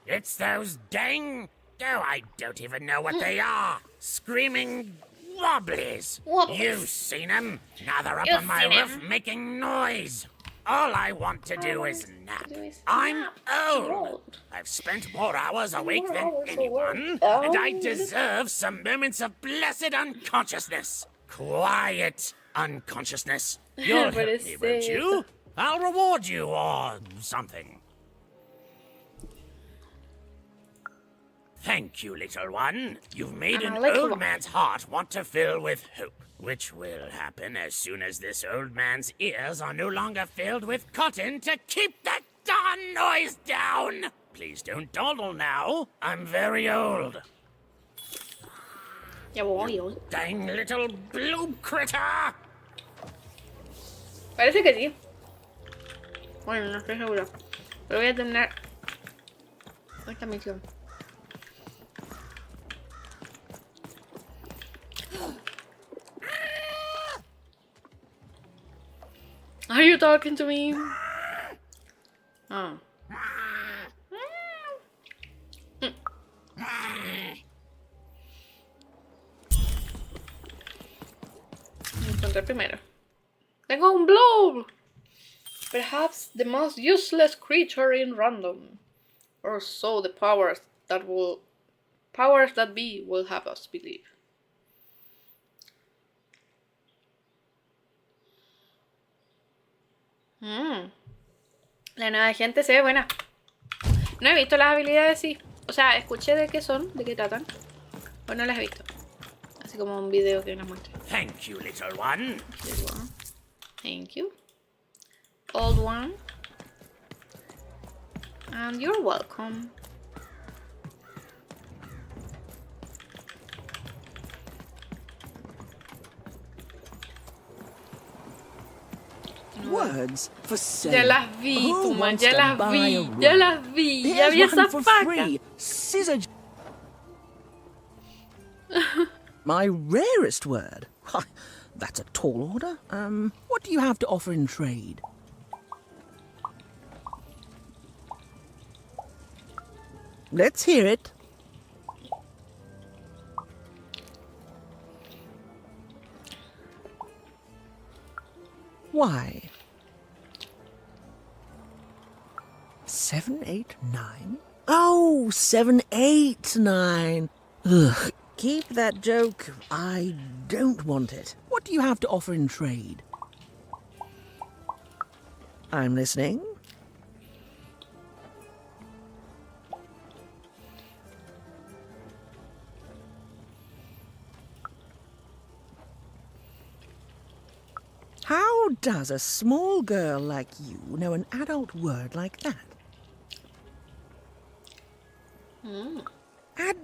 It's those dang... Oh, I don't even know what they are. Screaming wobblies. Wobblies. You've seen them. Now they're up You've on my seen roof 'em. making noise. All I want to do is nap. I'm nap. old. I've spent more hours awake More than hours anyone, awake. and I Oh. deserve some moments of blessed unconsciousness. Quiet unconsciousness. You'll help me, won't you? I'll reward you or something. Thank you, little one. You've made I'm an a little old one. man's heart want to fill with hope, which will happen as soon as this old man's ears are no longer filled with cotton to keep that darn noise down. Please don't dawdle now. I'm very old. Ya voy, hoy. Dang little blue critter! Parece que sí. Bueno, no estoy seguro. Pero voy a terminar esta misión. Are you talking to me? Oh. Encontré primero. Tengo un blob. Perhaps the most useless creature in random. Or so the powers that be will have us believe. La nueva gente se ve buena. No he visto las habilidades, sí. O sea, escuché de qué son, de qué tratan. Pero no las he visto. Así como un video que nos muestre. Thank you, little one. This one. Thank you. Old one. And you're welcome. Words for sale. Ya las vi, Who Tuma, wants ya to las buy vi, a ya rug? las vi, ya Here's vi esa one for faca. free. My rarest word. Why, that's a tall order. What do you have to offer in trade? Let's hear it. Why? 7, 8, 9? Oh, 7, 8, 9. Ugh, keep that joke. I don't want it. What do you have to offer in trade? I'm listening. How does a small girl like you know an adult word like that?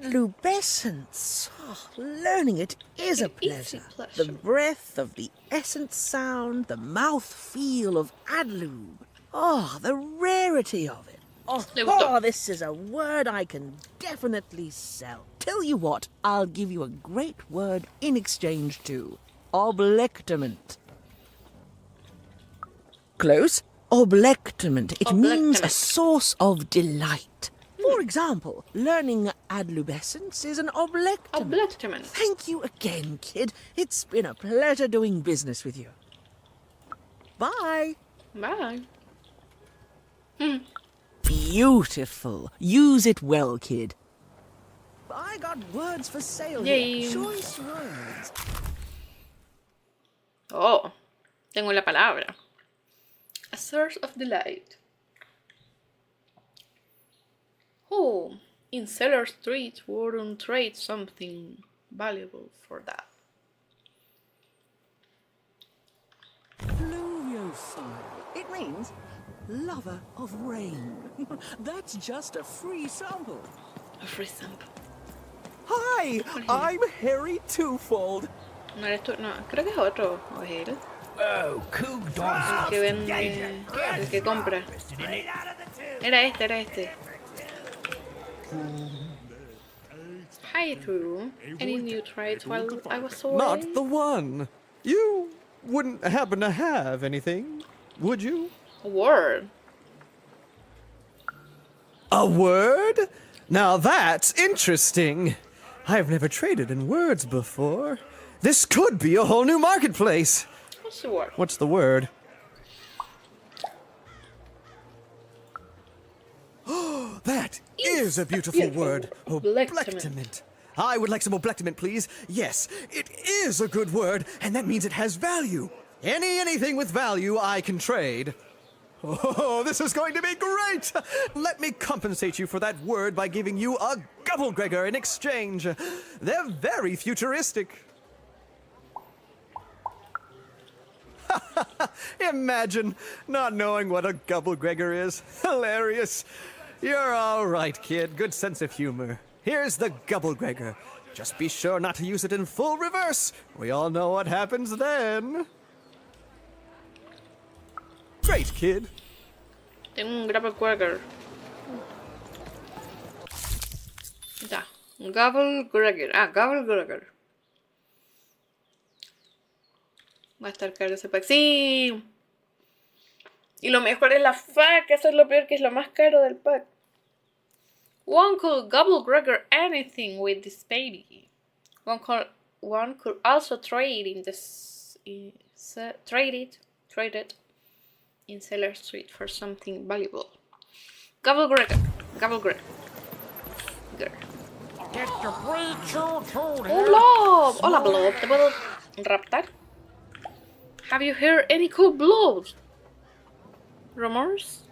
Adlubescence. Oh, learning it is a It is a pleasure. pleasure. The breath of the essence sound, the mouth feel of adlube. Oh, the rarity of it. Le gustó. Oh, this is a word I can definitely sell. Tell you what, I'll give you a great word in exchange too. Oblectament. Close. Oblectament. It means a Oblectament. source of delight. For example, learning adlubescence is an oblectament. Oblectament. Thank you again, kid. It's been a pleasure doing business with you. Bye. Bye. Beautiful. Use it well, kid. I got words for sale Yay. here. Choice words. Oh, tengo la palabra. A source of delight. Oh, in Cellar Street wouldn't trade something valuable for that. Pluviophile. It means lover of rain. That's just a free sample. A free sample. Hi, I'm Harry Twofold. No eres tú, no, creo que es otro. ¿O es él? Oh, cool dogs. El que vende, el que compra. Era este. Hi, Drew. Any new trades while I was away? Not the one. You wouldn't happen to have anything, would you? A word. A word? Now that's interesting. I've never traded in words before. This could be a whole new marketplace. What's the word? What's the word? That is a beautiful word. Oblectament. I would like some oblectament, please. Yes, it is a good word, and that means it has value. Anything with value I can trade. Oh, this is going to be great! Let me compensate you for that word by giving you a Gubblegregor in exchange. They're very futuristic. Imagine not knowing what a Gubblegregor is. Hilarious. You're all right, kid. Good sense of humor. Here's the Gubblegregor. Just be sure not to use it in full reverse. We all know what happens then. Great, kid. Tengo un Gubblegregor. Ya. Gubblegregor. Ah, Gubblegregor. Va a estar caro ese pack. ¡Sí! Y lo mejor es la fac. Eso es lo peor, que es lo más caro del pack. One could Gubblegregor anything with this baby. One could also trade in this... trade it in Seller Street for something valuable. Gubblegregor. Gubblegregor. ¡Un blob! Hola, blob. ¿Te puedo raptar? Have you heard any cool blobs? Rumors?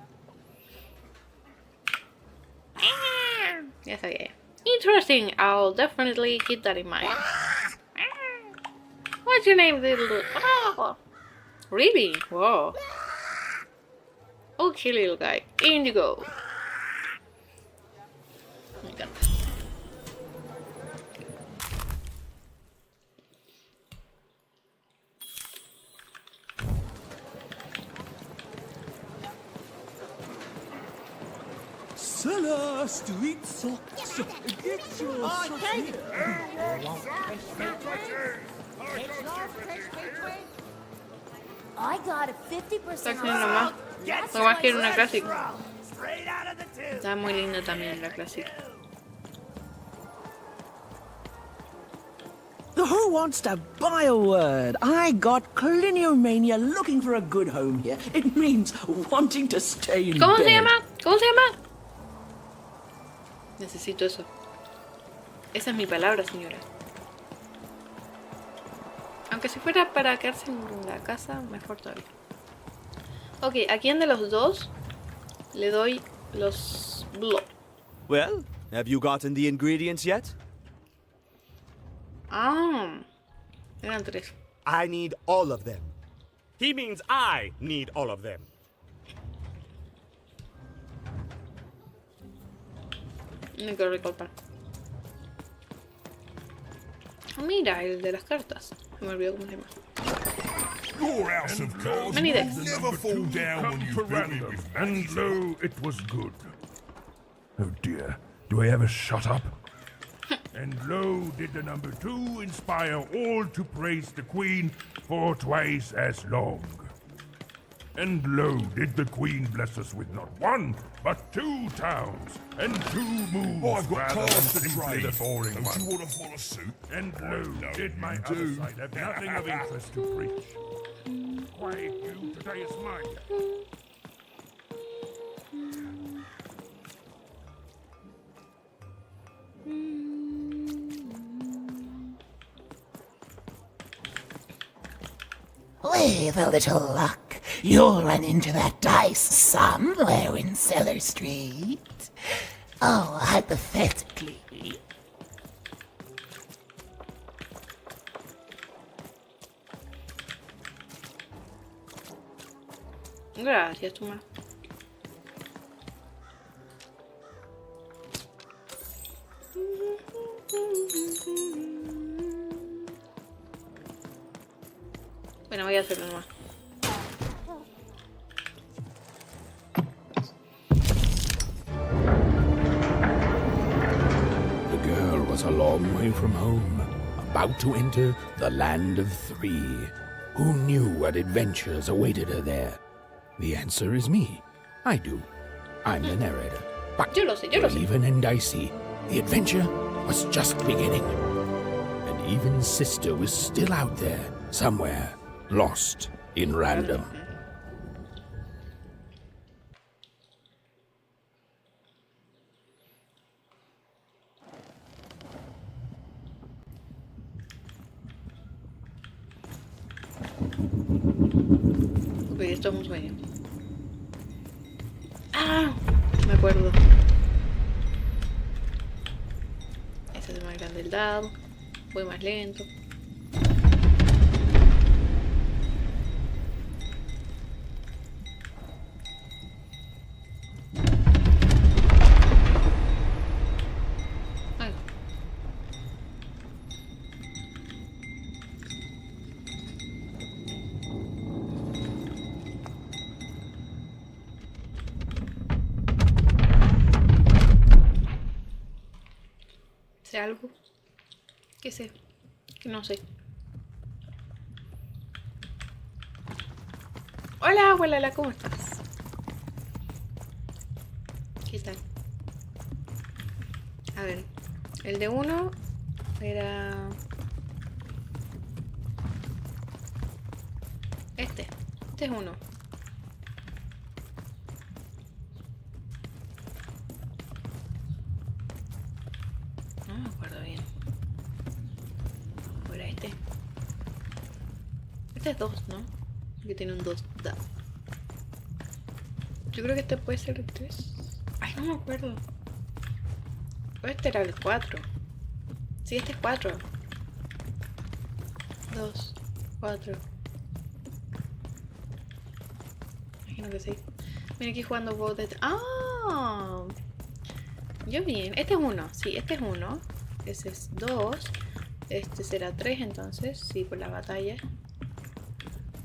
Yes, I am. Interesting. I'll definitely keep that in mind. What's your name, little... Oh, really? Whoa. Okay, little guy. Indigo. Me encanta. Cellar Street Socks. Get your socks. I got a 50% Está haciendo nomás. Nomás quiero una clásica. Está muy linda también la clásica. Who wants to buy a word? I got Cliniomania looking for a good home here. It means wanting to stay in ¿Cómo bed. se llama? ¿Cómo se llama? Necesito eso. Esa es mi palabra, señora. Aunque si fuera para quedarse en la casa, mejor todavía. Ok, ¿a quién de los dos le doy los blob? Well, have you gotten the ingredients yet? Ah, eran tres. I need all of them. He means I need all of them. No quiero recortar. Mira, el de las cartas. Se me olvidó cómo se llama. Your house of cards Many will decks. never fall down when you build it with And lo, it was good. Oh dear, do I ever shut up? And lo, did the number 2 inspire all to praise the Queen for twice as long. And lo, did the Queen bless us with not 1, but 2 towns, and 2 moons Oh, I've got rather cards than to simply trade. the boring Don't one. you want to follow suit? And lo, know did my you other do. side have nothing of interest to preach. Quiet you, today is mine. With a little luck, you'll run into that dice somewhere in Cellar Street. Oh, hypothetically. Gracias, Tuma. Bueno, voy a hacerlo nomás. The girl was a long way from home, about to enter the land of 3. Who knew what adventures awaited her there? The answer is me. I do. I'm the narrator. But Yo lo sé, yo lo sé. Raven and Dicey, the adventure was just beginning. And even Sister was still out there, somewhere, lost in random. Ok, esto es un sueño. ¡Ah! Me acuerdo. Este es más grande el dado. Voy más lento. Ay. ¿Sé algo? ¿Qué sé? Que no sé. Hola, abuela, ¿cómo estás? ¿Qué tal? A ver, el de uno era... Este es uno. No me acuerdo bien. ¿O era este? Este es 2, ¿no? Porque tiene un 2. Yo creo que este puede ser el 3. Ay, no me acuerdo. O este era el 4. Sí, este es 4. 2, 4. Imagino que sí. Mira aquí jugando WoW de... ¡Ah! Yo bien. Este es 1. Sí, este es 1. Ese es 2. Este será 3 entonces. Sí, por la batalla.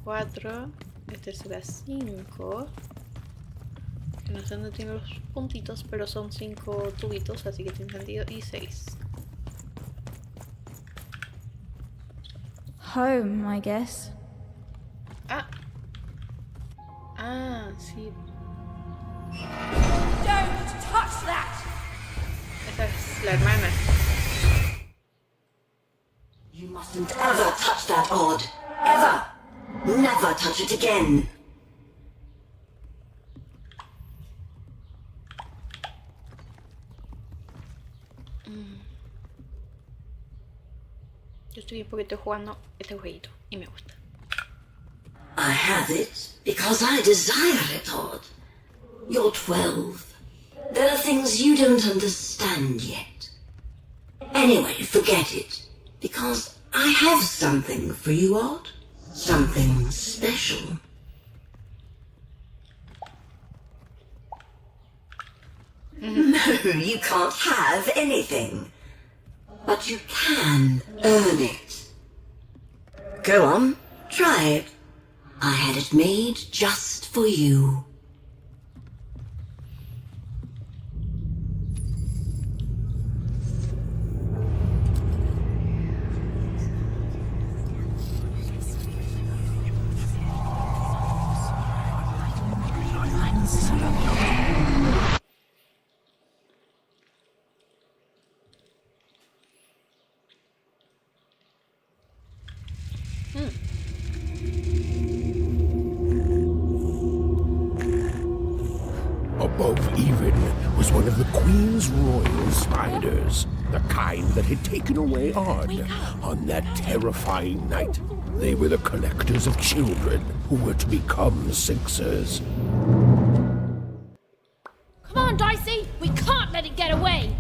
4. Este será 5. No sé dónde tiene los puntitos, pero son 5 tubitos, así que tiene sentido. Y 6. Home, I guess. Ah. Ah, sí. Don't touch that! Esa es la hermana. You mustn't ever touch that odd. Ever! Never touch it again. Yo estoy bien porque estoy jugando este jueguito y me gusta. I have it because I desire it, Odd. You're 12. There are things you don't understand yet. Anyway, forget it. Because I have something for you, Odd. Something special. No, you can't have anything. But you can earn it. Go on, try it. I had it made just for you. Above even was one of the Queen's royal spiders, the kind that had taken away Odd on that terrifying night. They were the collectors of children who were to become Sixers. Come on, Dicey! We can't let it get away!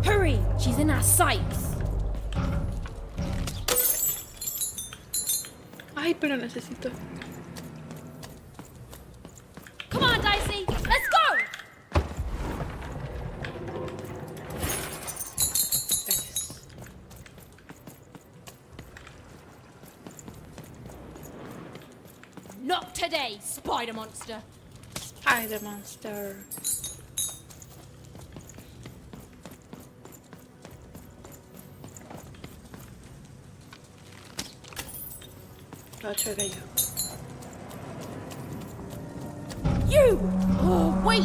Hurry! She's in our sights! Ay, pero necesito... Come on, Dicey! Let's go! Gracias. Not today, spider monster! Spider monster. Lo 8 era yo. You! Oh, wait!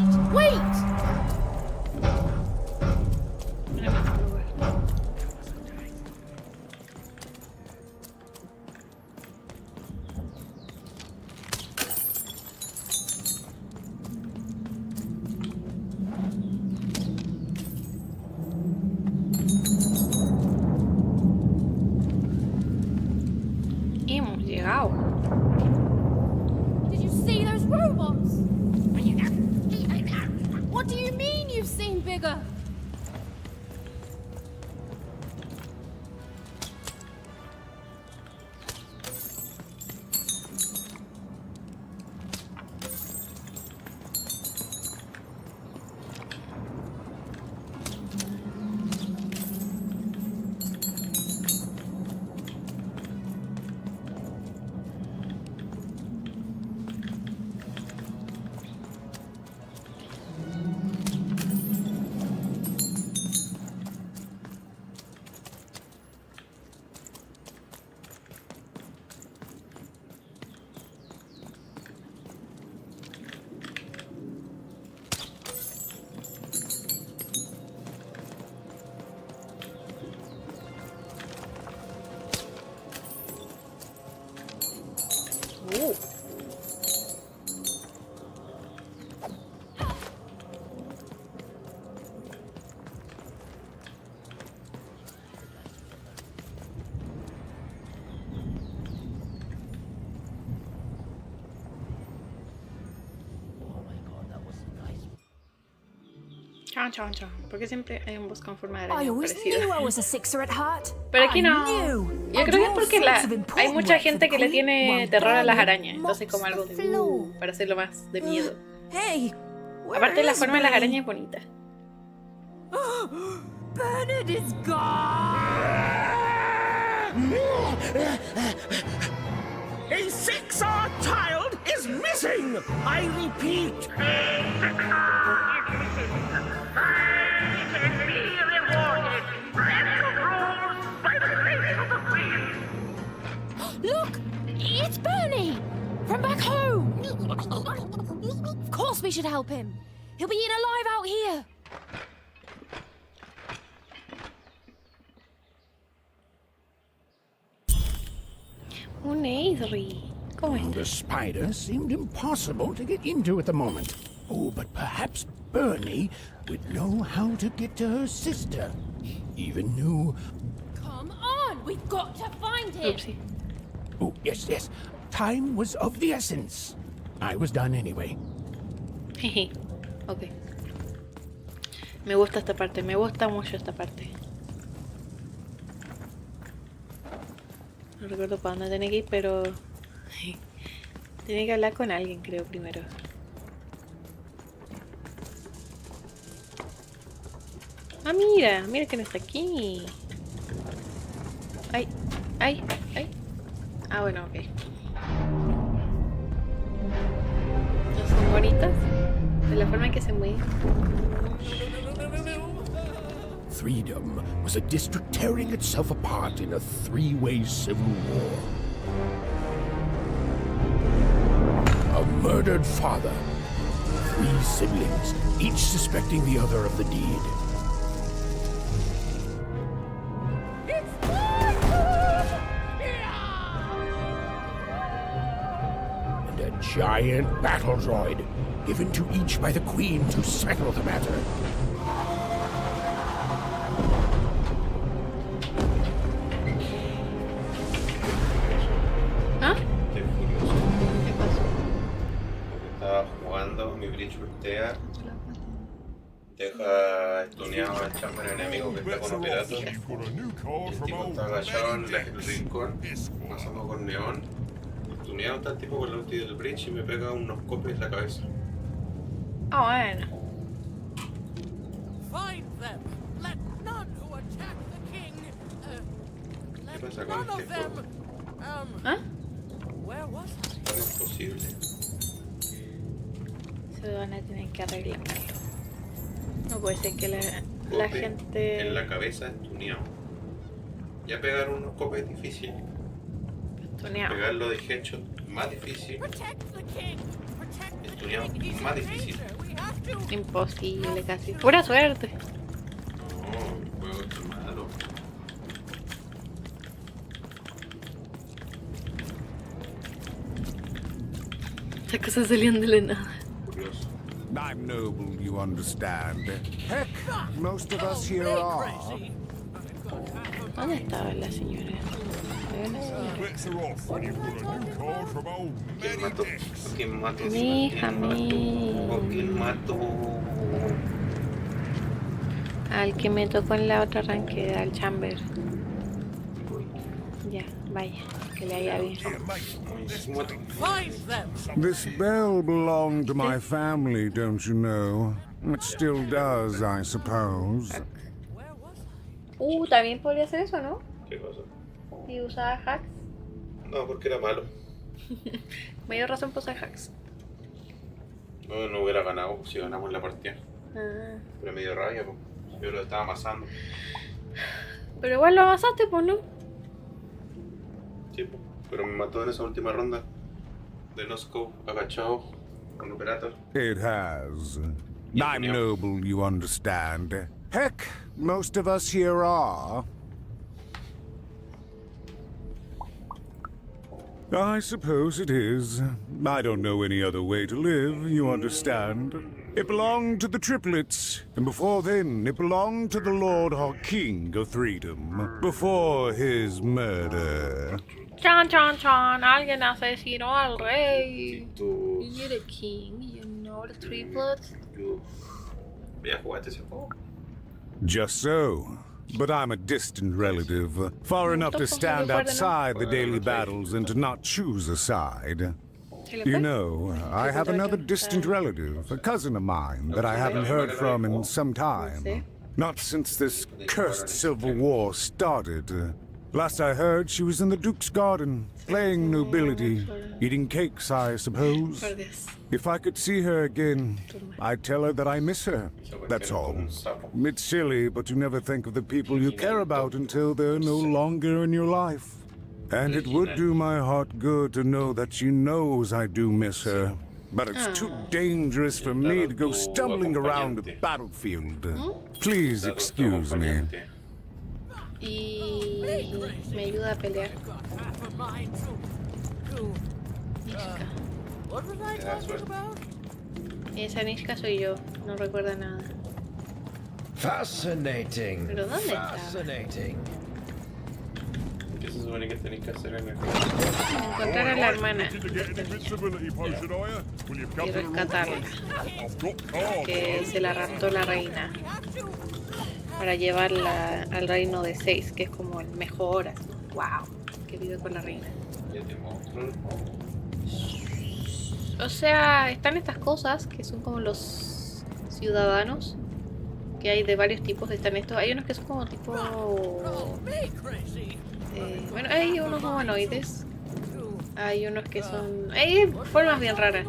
Hemos llegado. Did you see those robots? What do you mean you've seen bigger? Chan, chan, chan. Porque siempre hay un boss con forma de I araña always parecido. knew I was a sixer at heart. Pero aquí I no. knew. Yo creo que es porque hay mucha gente que le tiene terror a las arañas. Entonces como algo de para hacerlo más de miedo. Hey, Aparte la forma de las arañas es bonita. Bernard is gone. A 6-hour child is missing! I repeat. Look! It's Bernie! From back home! Of course we should help him. He'll be eaten alive out here. Un Aizri. ¿Cómo está? The spider seemed impossible to get into at the moment. Oh, but perhaps Bernie would know how to get to her sister. Even knew... Come on! We've got to find him! Oopsie. Oh, yes, yes. Time was of the essence. I was done anyway. Ok. Me gusta esta parte, me gusta mucho esta parte. No recuerdo para dónde tenía que ir, pero... tenía que hablar con alguien, creo, primero. Ah, mira, mira que no está aquí. Ay, ay, ay. Ah, bueno, ok. ¿No son bonitas? De la forma en que se mueven. Freedom was a district tearing itself apart in a three-way civil war. A murdered father, 3 siblings, each suspecting the other of the deed. And a giant battle droid, given to each by the Queen to settle the matter. Deja estuneado al chamber enemigo que está con los piratas. El tipo está agachado en el rincón, pasando con neón. Estuneado está el tipo con la ulti del bridge y me pega unos copes en la cabeza. Ah, bueno. ¿Qué pasa con este juego? ¿Ah? No es posible. Se van a tener que arreglar. No puede ser que la gente... En la cabeza estuneado. Ya pegar unos copes es difícil. Estuneado. Pegarlo de headshot más difícil. tuneado más difícil. Imposible casi. Pura suerte. No, el juego está malo. Las cosas salían de la nada. Curioso. I'm noble, you understand. Heck, most of us here are. ¿Dónde estaba la señora? Había una señora. Bets are off when you've got a new card from old ¿Quién Manny mató? Dex. ¿Quién mató? Mija, ¿Quién mató? Al que me tocó en la otra ranqueda, al Chamber. Ya, vaya, que le haya bien. This bell belonged to my family, don't you know? It still does, I suppose. También podría hacer eso, ¿no? ¿Qué pasó? Y usaba hacks. No, porque era malo. Mayor razón por usar hacks. No, no hubiera ganado si ganamos la partida. Ah. Pero me dio rabia, pues. Yo lo estaba amasando. Pero igual lo amasaste, pues, ¿no? Sí, pues. Pero me mató en esa última ronda. De no scope, agachado, con operator. It has. I'm noble, you understand. Heck, most of us here are. I suppose it is. I don't know any other way to live, you understand. It belonged to the triplets, and before then it belonged to the Lord or King of Freedom, before his murder. Chan, chan, chan. Alguien asesinó al rey. You're the king, you know the triplets. ¿Ya jugaste ese juego? Just so. But I'm a distant relative, far enough to stand outside the daily battles and to not choose a side. You know, I have another distant relative, a cousin of mine, that I haven't heard from in some time. Not since this cursed civil war started. Last I heard, she was in the Duke's garden, playing nobility, eating cakes, I suppose. If I could see her again, I'd tell her that I miss her. That's all. It's silly, but you never think of the people you care about until they're no longer in your life. And it would do my heart good to know that she knows I do miss her. But it's too dangerous for me to go stumbling around the battlefield. Please excuse me. Y me ayuda a pelear. Esa Nishka soy yo, no recuerda nada. Fascinating. ¿Pero dónde está? Fascinating. ¿Qué se supone que tenéis que hacer en el Encontrar a la hermana y rescatarla, que se la raptó la reina para llevarla al reino de 6, que es como el mejor. Wow, que vive con la reina. O sea, están estas cosas que son como los ciudadanos, que hay de varios tipos. Están estos, hay unos que son como tipo bueno, hay unos humanoides, hay unos que son, hay formas bien raras,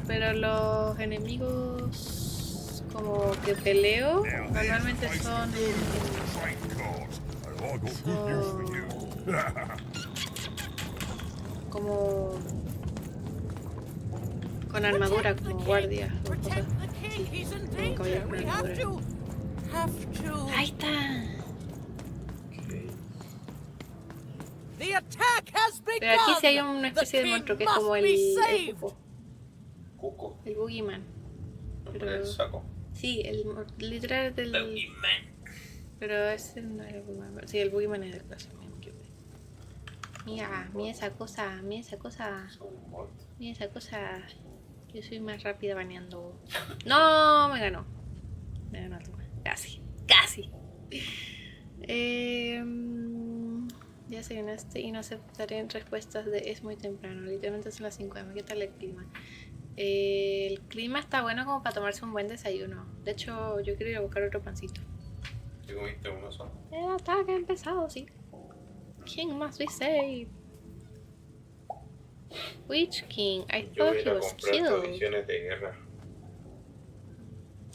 pero los enemigos como que peleo normalmente son como con armadura, como guardias o cosas así, como caballeros con armadura. Ahí está. Pero aquí sí hay una especie de monstruo que es como el cuco. El boogeyman. Pero, el saco. Sí, el literal del boogeyman. Pero ese no es el boogeyman. Sí, el boogeyman es del caso. Mira, mira esa cosa, mira esa cosa. Mira esa cosa. Yo soy más rápida baneando. No, me ganó. Me ganó el tema. Casi, casi. Ya se ganaste y no aceptaré respuestas de es muy temprano. Literalmente son las 5 AM. ¿Qué tal el clima? El clima está bueno como para tomarse un buen desayuno. De hecho, yo quiero ir a buscar otro pancito. ¿Te comiste uno solo? El ataque ha empezado, sí. King must be saved. Which king? I Yo voy thought a ir he a was comprar killed. provisiones de guerra.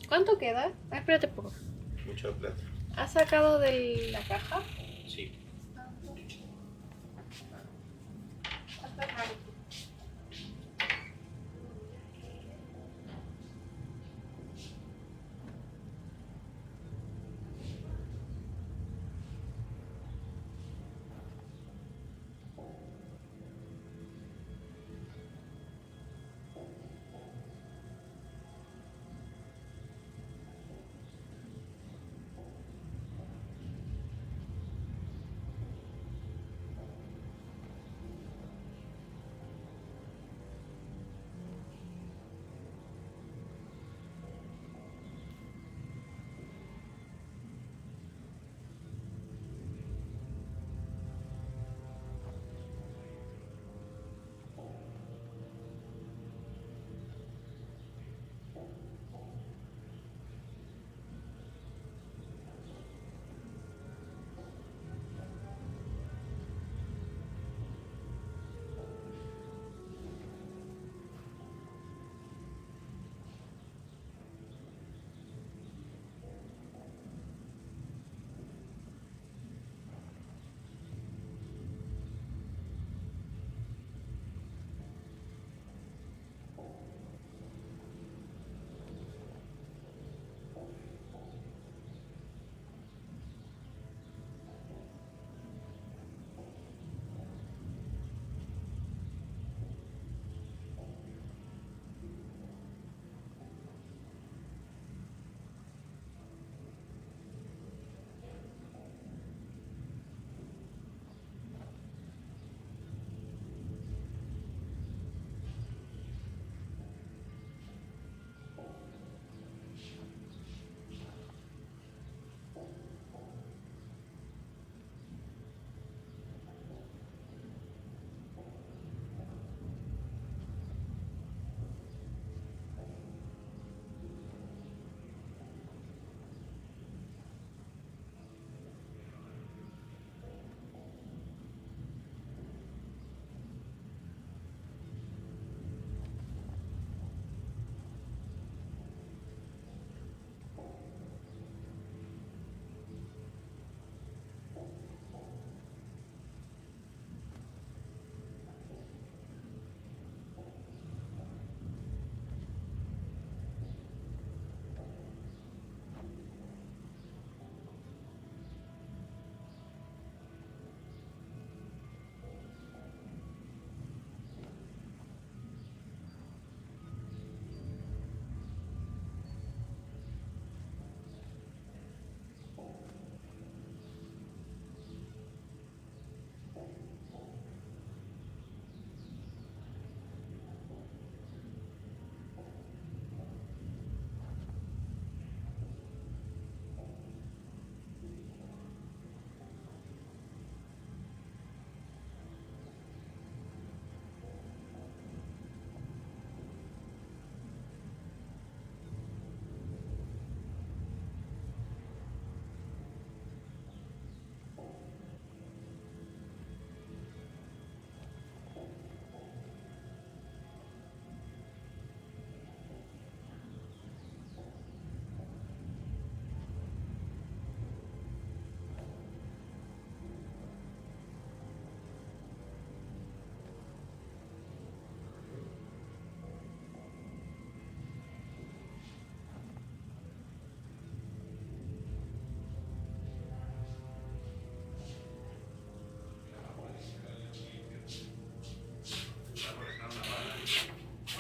¿Cuánto queda? Espérate poco. Mucha plata. ¿Has sacado de la caja? Sí.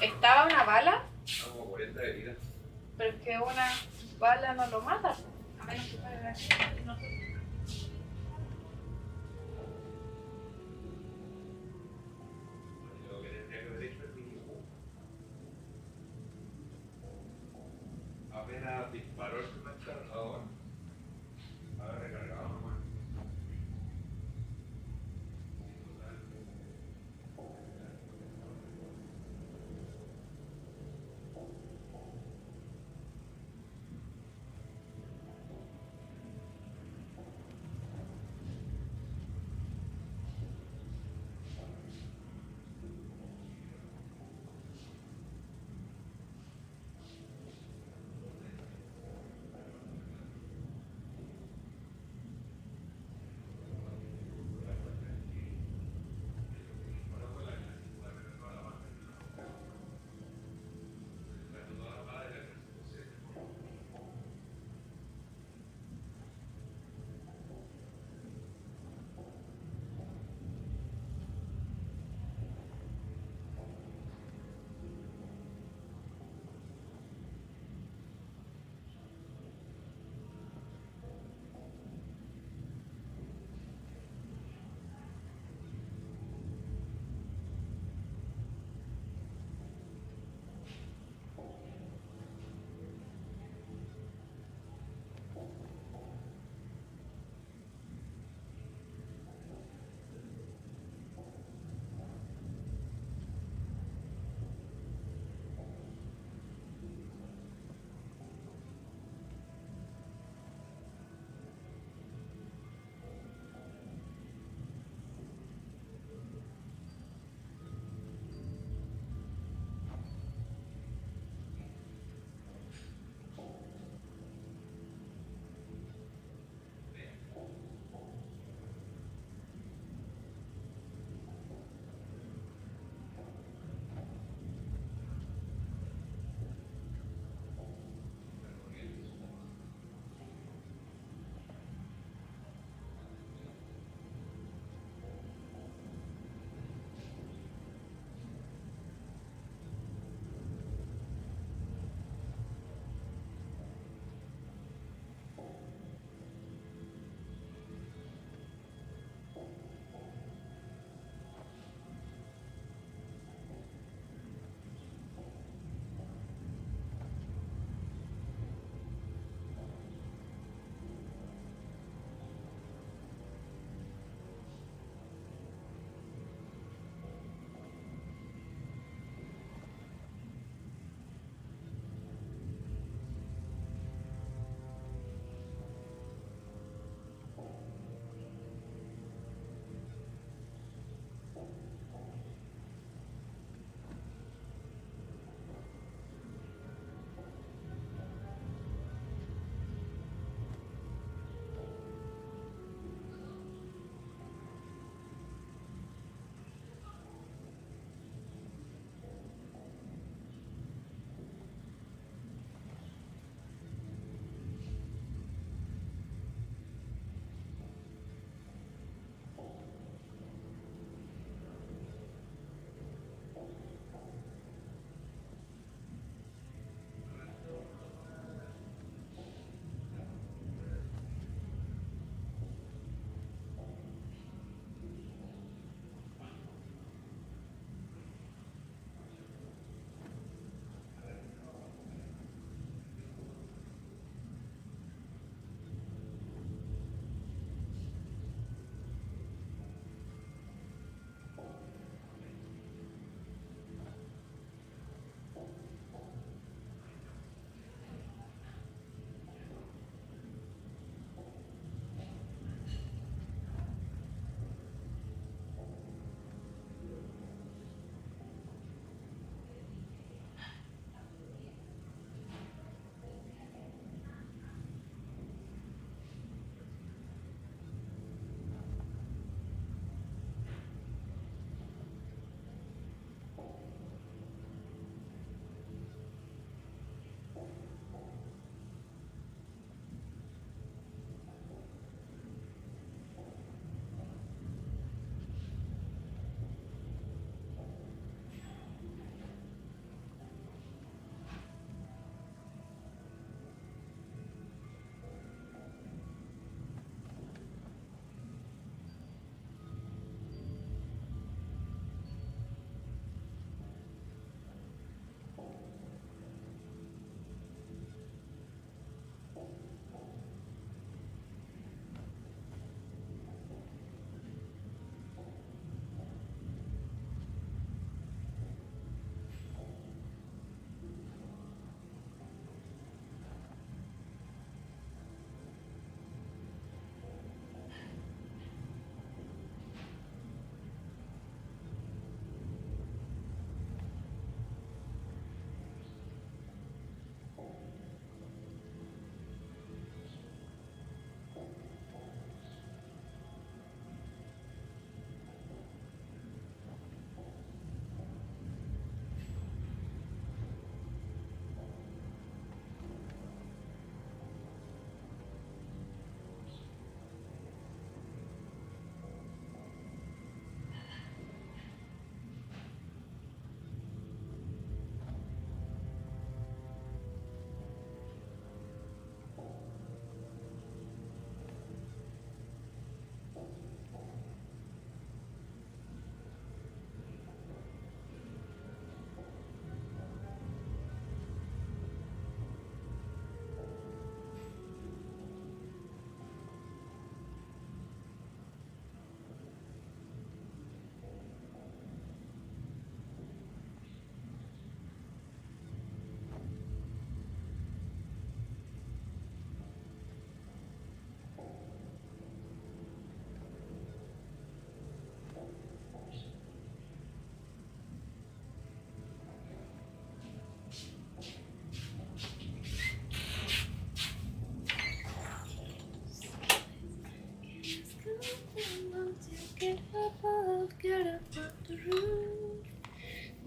¿Estaba una bala? Como 40 de vida. Pero es que una bala no lo mata. A menos que fuera la no sé. Lo que tendría que haber hecho es mínimo. Apenas disparó el primer cargador. Haber recargado nomás.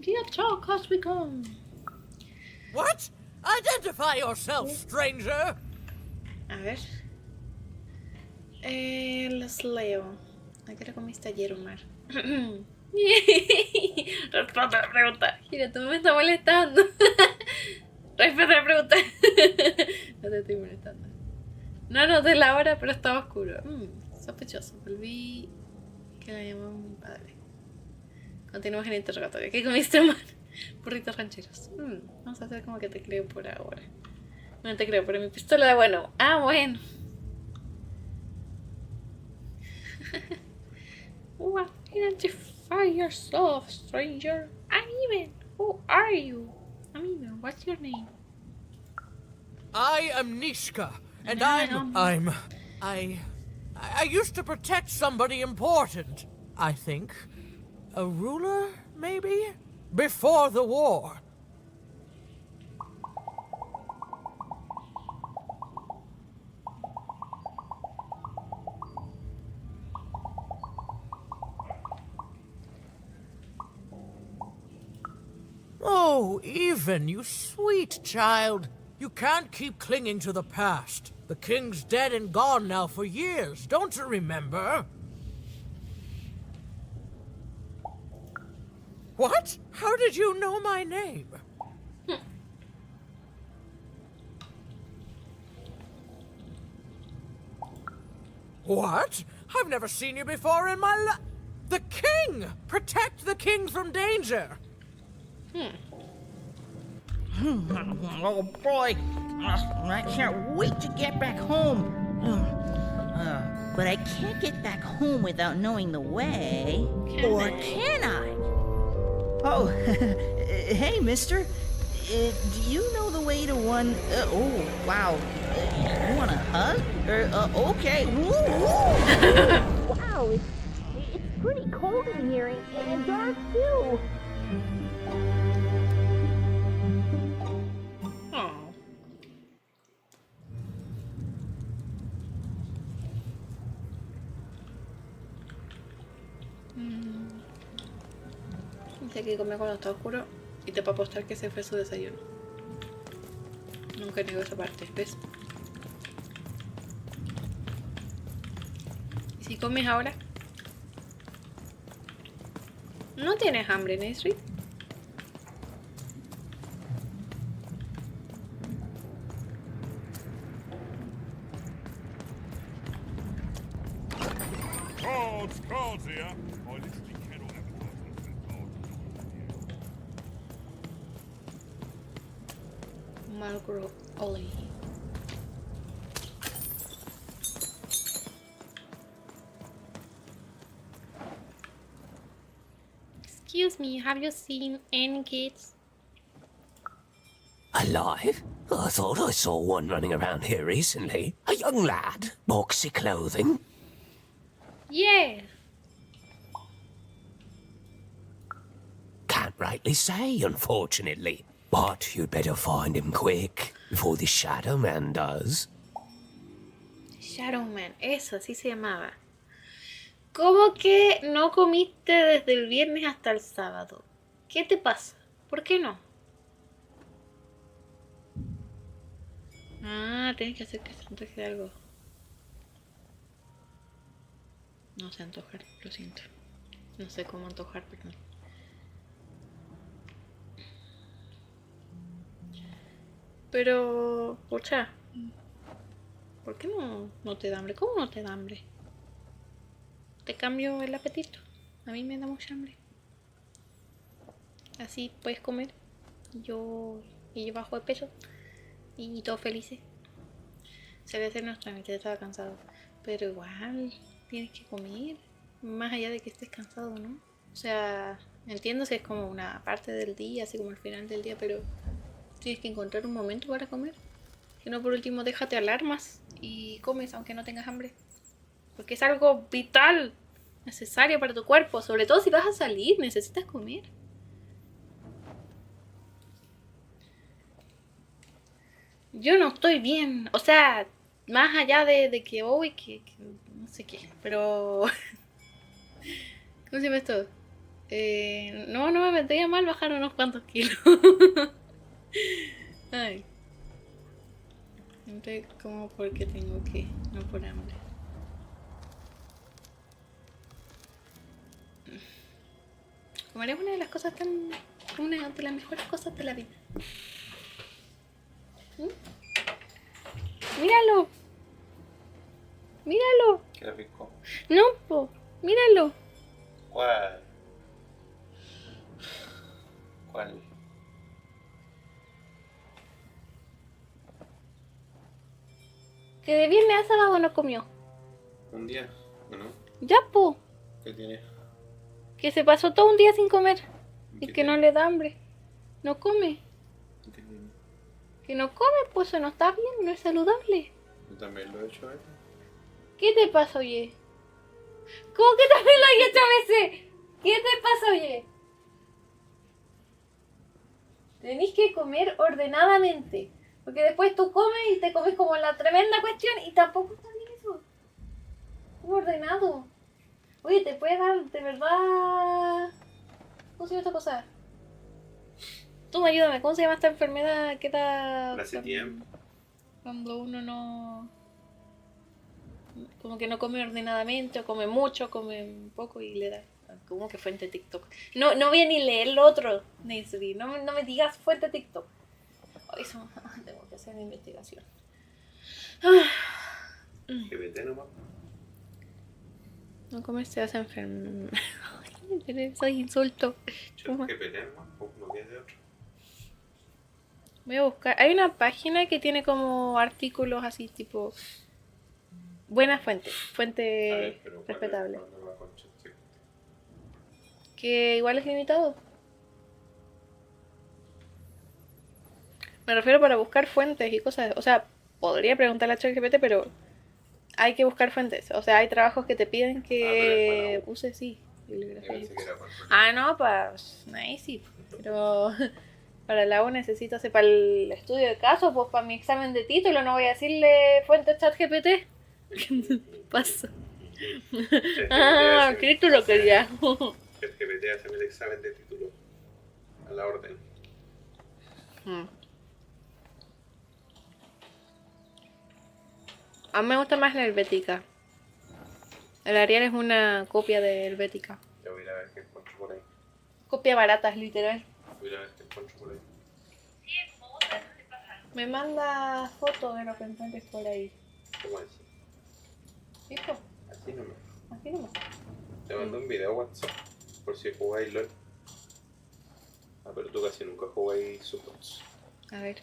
The attack has begun. What? Identify yourself, stranger. A ver. Los leo. ¿A qué hora comiste ayer, Omar? Responde la pregunta. Gira, tú me estás molestando. Responde la pregunta. No te estoy molestando. No noté la hora, pero estaba oscuro. Sospechoso. Volví que la llamó mi padre. Continuamos en el interrogatorio. ¿Qué comiste, Omar? Burritos rancheros. Vamos a hacer como que te creo por ahora. No te creo, pero mi pistola de bueno. Ah, bueno. What? Identify yourself, stranger. I'm even. Who are you? I'm even. What's your name? I am Nishka, and I used to protect somebody important, I think. A ruler, maybe? Before the war. Oh, Even, you sweet child. You can't keep clinging to the past. The king's dead and gone now for years. Don't you remember? What? How did you know my name? What? I've never seen you before in my life. The king! Protect the king from danger. Oh boy, I can't wait to get back home. But I can't get back home without knowing the way. Can I? Oh, hey, mister. Do you know the way to one... oh, wow. You want a hug? Okay. Wow, it's pretty cold in here and dark too. Dice que come cuando está oscuro y te puedo apostar que ese fue su desayuno. Nunca niego esa parte, ¿ves? ¿Y si comes ahora? ¿No tienes hambre, Nesri? Cards here. I literally cannot have a Margaret Ollie. Excuse me, have you seen any kids? Alive? I thought I saw one running around here recently. A young lad, boxy clothing. Yeah. Can't rightly say, unfortunately. But you'd better find him quick, before the Shadow Man does. Shadow Man, eso, así se llamaba. ¿Cómo que no comiste desde el viernes hasta el sábado? ¿Qué te pasa? ¿Por qué no? Ah, tienes que hacer que se antoje algo. No sé antojar, lo siento. No sé cómo antojar, perdón. Pero, pucha, ¿por qué no te da hambre? ¿Cómo no te da hambre? Te cambio el apetito. A mí me da mucha hambre. Así puedes comer. Y yo bajo de peso. Y todos felices. Se ve hacer nuestra mitad, estaba cansado. Pero igual, tienes que comer. Más allá de que estés cansado, ¿no? O sea, entiendo si es como una parte del día, así como el final del día, pero tienes que encontrar un momento para comer. Si no, por último, déjate alarmas y comes aunque no tengas hambre. Porque es algo vital, necesario para tu cuerpo. Sobre todo si vas a salir, necesitas comer. Yo no estoy bien. O sea, más allá de que voy, que no sé qué. Pero... ¿cómo se llama esto? No me vendría mal bajar unos cuantos kilos. Ay. Siempre como porque tengo que, no por hambre. Comer es una de las cosas una de las mejores cosas de la vida. Míralo. Míralo. ¿Qué la picó? No, po. Míralo. ¿Cuál? ¿Cuál? Que de viernes a sábado no comió. ¿Un día? ¿O no? Ya, po. ¿Qué tiene? Que se pasó todo un día sin comer. Y que no le da hambre. No come. Que no come, pues eso no está bien, no es saludable. Yo también lo he hecho, ¿eh? ¿Qué te pasa, oye? ¿Cómo que también lo he hecho a veces? ¿Qué te pasa, oye? Tenéis que comer ordenadamente. Porque después tú comes y te comes como la tremenda cuestión y tampoco está bien eso. Como ordenado. Oye, te puede dar, de verdad... ¿Cómo se llama esta cosa? Tú ayúdame, ¿cómo se llama esta enfermedad que da... Hace tiempo. Cuando uno no... Como que no come ordenadamente, o come mucho, come poco y le da... Como que fuente TikTok. No voy a ni leer lo otro, Nancy. No me digas fuente TikTok. Eso, tengo que hacer una investigación. GPT nomás. No comer se hace enfermo. Eso es insulto. GPT nomás, no queda de otro. Voy a buscar. Hay una página que tiene como artículos así, tipo. Buena fuente respetable. Que igual es limitado. Me refiero para buscar fuentes y cosas. O sea, podría preguntarle a ChatGPT, pero hay que buscar fuentes. O sea, hay trabajos que te piden que uses, sí, bibliografía. No, pues, sí. Pero para la U necesito hacer para el estudio de caso, pues para mi examen de título no voy a decirle fuente ChatGPT. ¿Qué pasa? ¿Qué tú lo querías? GPT hace el examen de título. A la orden. A mí me gusta más la helvética. El Arial es una copia de helvética. Ya voy a ir a ver qué encuentro por ahí. Copia barata, es literal. Voy a ir a ver qué encuentro por ahí. Me manda fotos de lo que encuentres por ahí. ¿Cómo así? ¿Listo? Así nomás. Así nomás. Te mando un video a WhatsApp. Por si jugáis LOL. Pero tú casi nunca jugáis supports. A ver.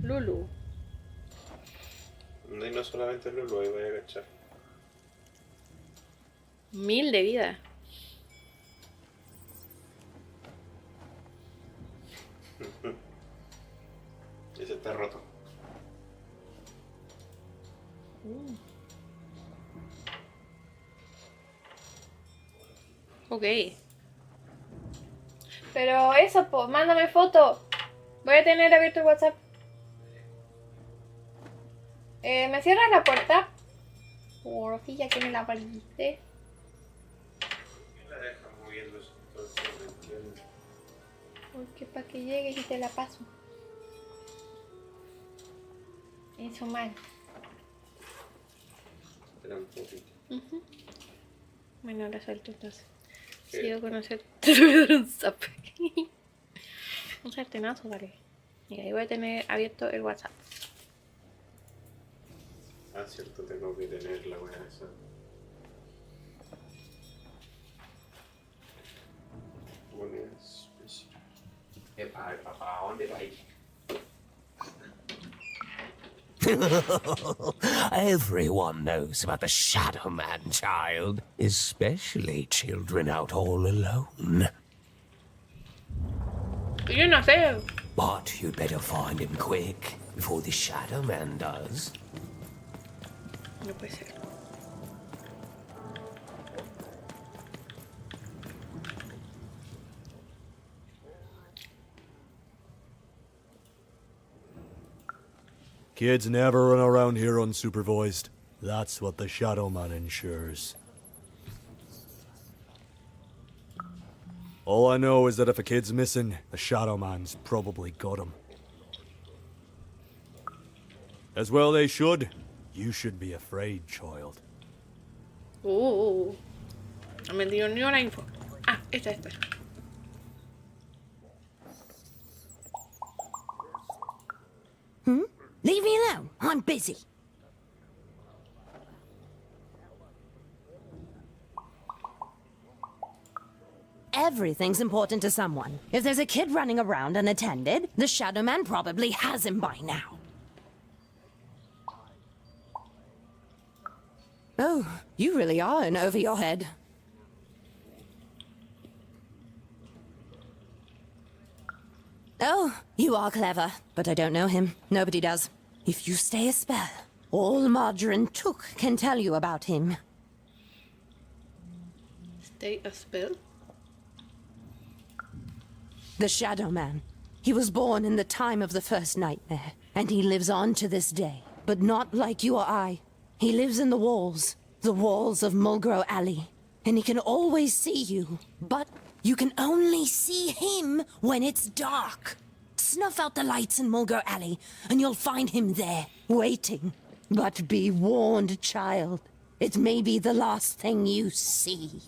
Lulu. Y no solamente Lulu, ahí voy a agachar. 1000 de vida. Ese está roto. Ok. Pero eso, pues, mándame foto. Voy a tener abierto el WhatsApp. ¿Me cierras la puerta? Porfilla, que me la abriste. ¿Quién la deja moviéndose todo el tiempo? No entiendo. Porque para que llegues y te la paso. Eso mal. Espera un poquito. Bueno, ahora suelto entonces. ¿Qué? Sigo con hacer. Te voy a dar un zap. Un sartenazo, vale. Y ahí voy a tener abierto el WhatsApp. Ah, cierto, tengo que tener la buena esa. Buenas. Papá, ¿dónde vais? Everyone knows about the Shadow Man, child, especially children out all alone. Yo no sé. But you'd better find him quick before the Shadow Man does. No puede ser. Kids never run around here unsupervised. That's what the Shadow Man ensures. All I know is that if a kid's missing, the Shadow Man's probably got him. As well they should. You should be afraid, child. No me dio ni una info. Ah, esta. Leave me alone. I'm busy. Everything's important to someone. If there's a kid running around unattended, the Shadow Man probably has him by now. Oh, you really are in over your head. Oh, you are clever, but I don't know him. Nobody does. If you stay a spell, all Margarine Took can tell you about him. Stay a spell? The Shadow Man. He was born in the time of the first nightmare, and he lives on to this day. But not like you or I. He lives in the walls of Mulgrow Alley. And he can always see you, but you can only see him when it's dark. Snuff out the lights in Mulgrow Alley, and you'll find him there, waiting. But be warned, child. It may be the last thing you see.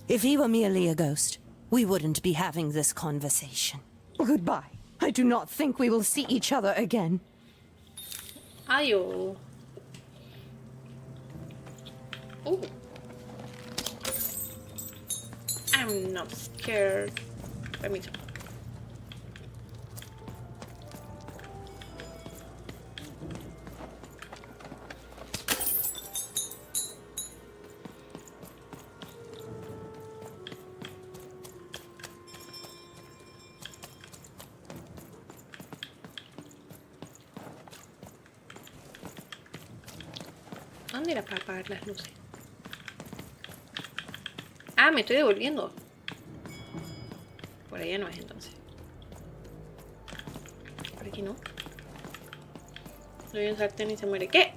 If he were merely a ghost, we wouldn't be having this conversation. Goodbye. I do not think we will see each other again. Ayo. Oh. I'm not scared. Permiso. ¿Dónde era para apagar las luces? Ah, me estoy devolviendo. Por allá no es entonces. Por aquí no. Le doy un sartén y se muere. ¿Qué?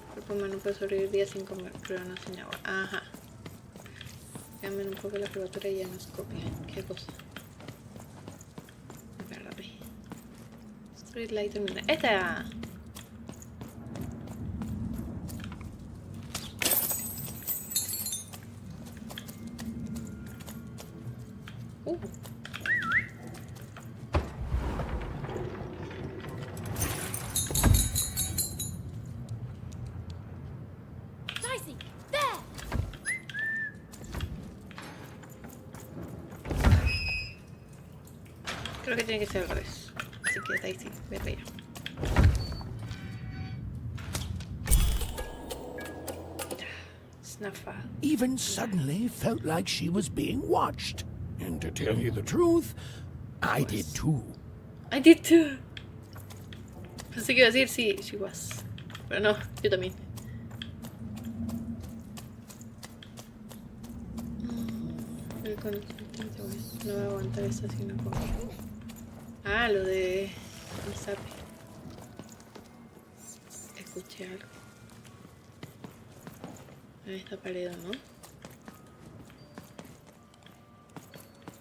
El cuerpo humano puede sobrevivir días sin comer, pero no sin agua. Ajá. Cambian un poco la curvatura y ya nos copia. ¿Qué cosa? Espérate. Street light termina. ¡Esta! Dicey, there! Creo que tiene que ser al revés. Así que Daisy, ve para allá. Snuffa. Even suddenly felt like she was being watched. And to tell you the truth, I did too. I did too. Pensé que iba a decir sí, she was. Pero no, yo también. No voy a aguantar eso si no como. Ah, lo de el sapi. Escuché algo. En esta pared, ¿no?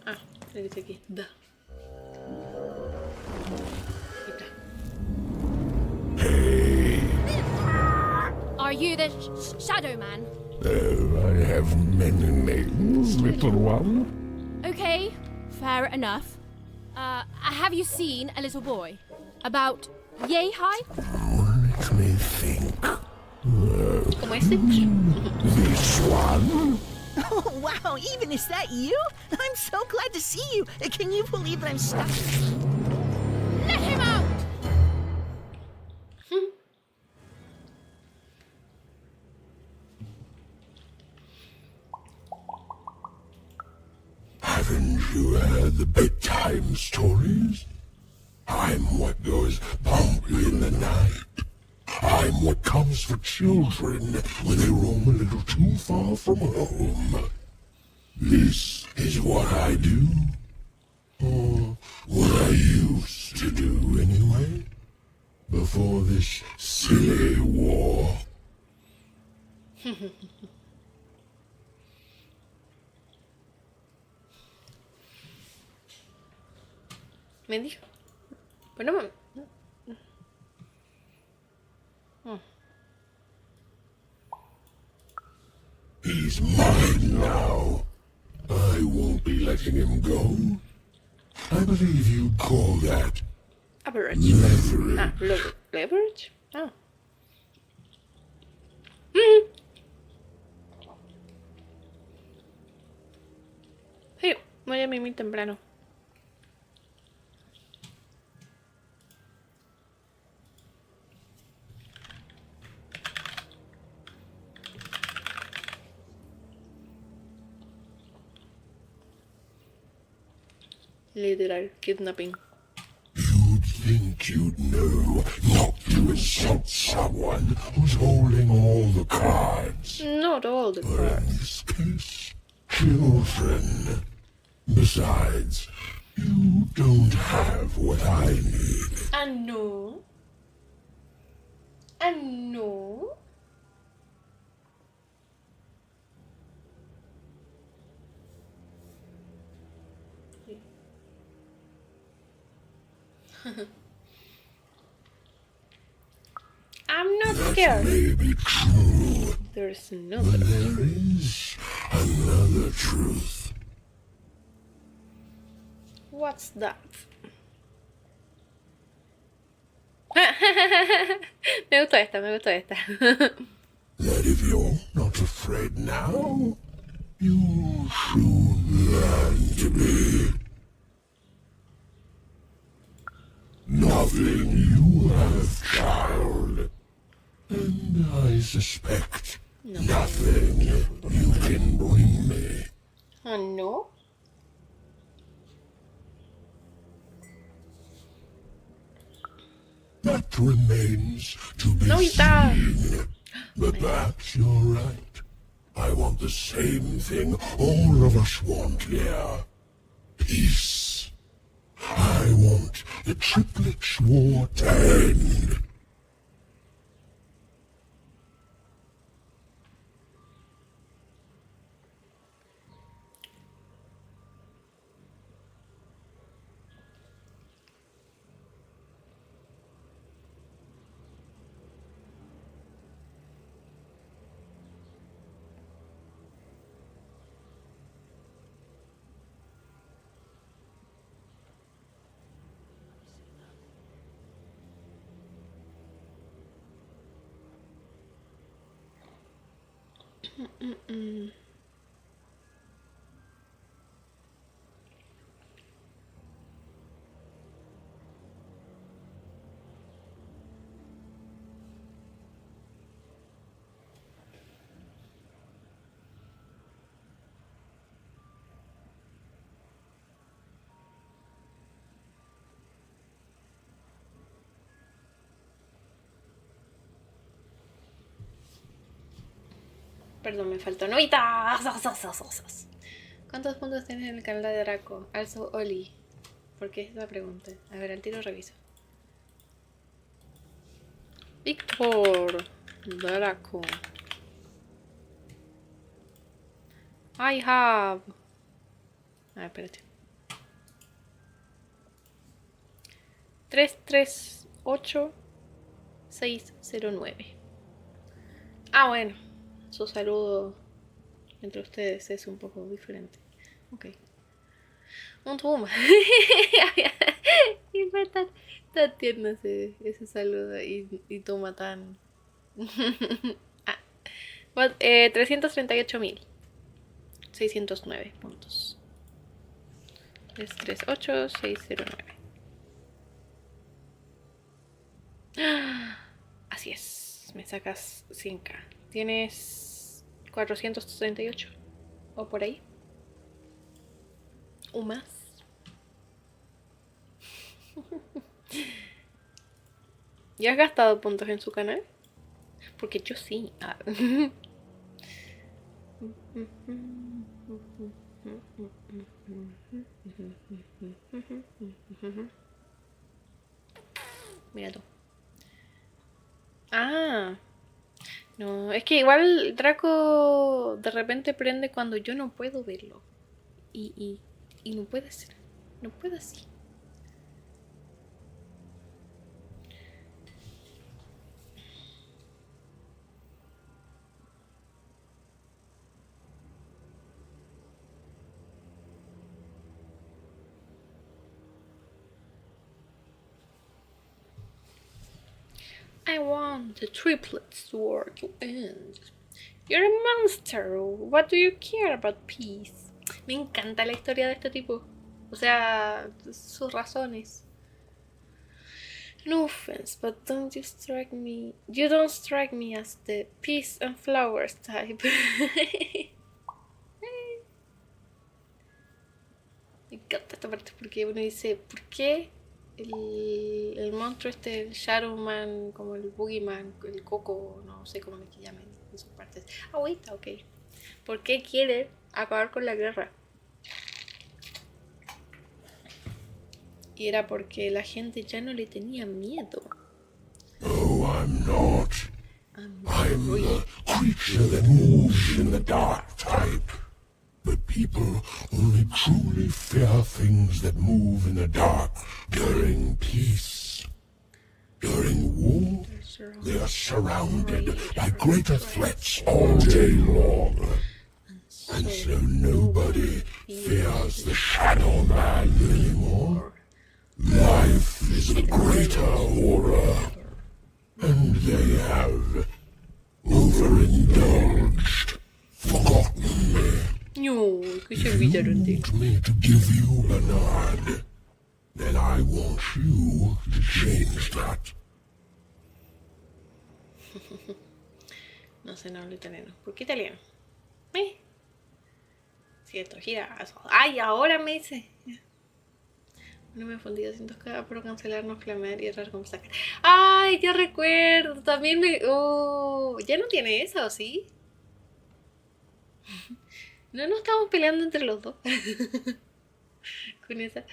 Ah, le dice aquí. Da. Are you the Shadow Man? I have many names, little one. Okay, fair enough. Have you seen a little boy? About yay high? Let me think. ¿Cómo es? This one? Oh, wow, even is that you? I'm so glad to see you. Can you believe that I'm stuck? Let him out! Haven't you heard the bedtime stories? I'm what goes bump in the night. I'm what comes for children when they roam a little too far from home. This is what I do. Or what I used to do anyway. Before this silly war. Me dijo. Bueno, He's mine now. I won't be letting him go. I believe you'd call that average. leverage. Ah, leverage? Ah. Sí, voy a mimir temprano. Literal, kidnapping. You'd think you'd know not to insult someone who's holding all the cards. Not all the But in cards. this case, children. Besides, you don't have what I need. Ah, no. Ah, no. I'm not scared. May be true, There's no. but there is another truth. What's that? Me gustó esta, me gustó esta. That if you're not afraid now, you'll soon learn to be. Nothing you have, child. And I suspect nothing you can bring me. Oh, no. That remains to be Novita. seen. But perhaps you're right. I want the same thing all of us want here. Peace. I want the triplets' war to end. Perdón, me faltó Novita. ¿Cuántos puntos tienes en el canal de Draco? Also Oli. ¿Por qué es la pregunta? A ver, al tiro reviso. Víctor Draco. I have. Ah, espérate. 338609. Ah, bueno. Su saludo entre ustedes es un poco diferente. Ok. Un boom. Y fue tan tierno ese saludo y toma tan... 338.609 puntos. 338609. Así es. Me sacas 100k. Tienes 438 o por ahí o más. ¿Ya has gastado puntos en su canal? Porque yo sí. Mira tú. Ah. No, es que igual Draco de repente prende cuando yo no puedo verlo. Y no puede ser. No puede así. I want the triplet sword to end. You're a monster. What do you care about peace? Me encanta la historia de este tipo. O sea, sus razones. No offense, but don't you strike me. You don't strike me as the peace and flowers type. Me encanta esta parte porque uno dice, ¿por qué el monstruo este, el Shadowman, como el Boogeyman, el Coco, no sé cómo le llamen en sus partes? Agüita, ok. ¿Por qué quiere acabar con la guerra? Y era porque la gente ya no le tenía miedo. Oh, I'm not. I'm the creature that moves in the dark type. But people only truly fear things that move in the dark during peace. During war, they are surrounded by greater threats all day long. And so nobody fears the Shadow Man anymore. Life is a greater horror. And they have overindulged, forgotten me. No, que se olvidaron de él. Me to give you a nod. Then I want you to change that. No sé, no hablo italiano. ¿Por qué italiano? Cierto, girazos. Ay, ahora me dice. No me he fundido 200k por cancelarnos, flamear y errar con sacar. Ay, ya recuerdo. También me. Oh, ya no tiene esa, ¿o sí? No nos estamos peleando entre los dos. Con esa.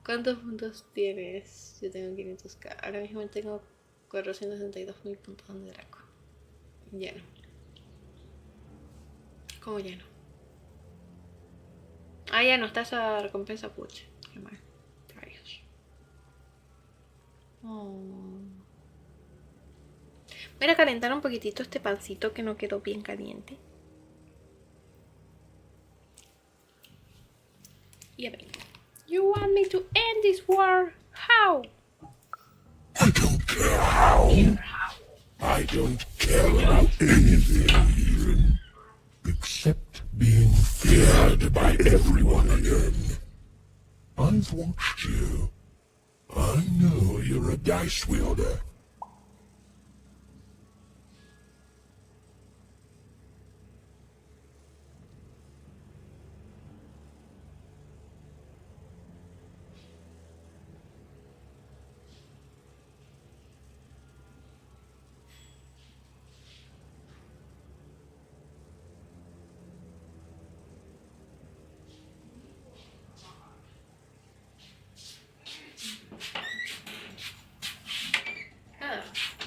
¿Cuántos puntos tienes? Yo tengo 500k. Ahora mismo tengo 462.000 puntos de Draco. Lleno. ¿Cómo lleno? Ah, ya no está esa recompensa, pucha. Qué mal. Rayos. Oh. Voy a calentar un poquitito este pancito que no quedó bien caliente. Yeah, baby. You want me to end this war? How? I don't care how. I don't care about anything even. Except being feared by everyone again. I've watched you. I know you're a dice wielder.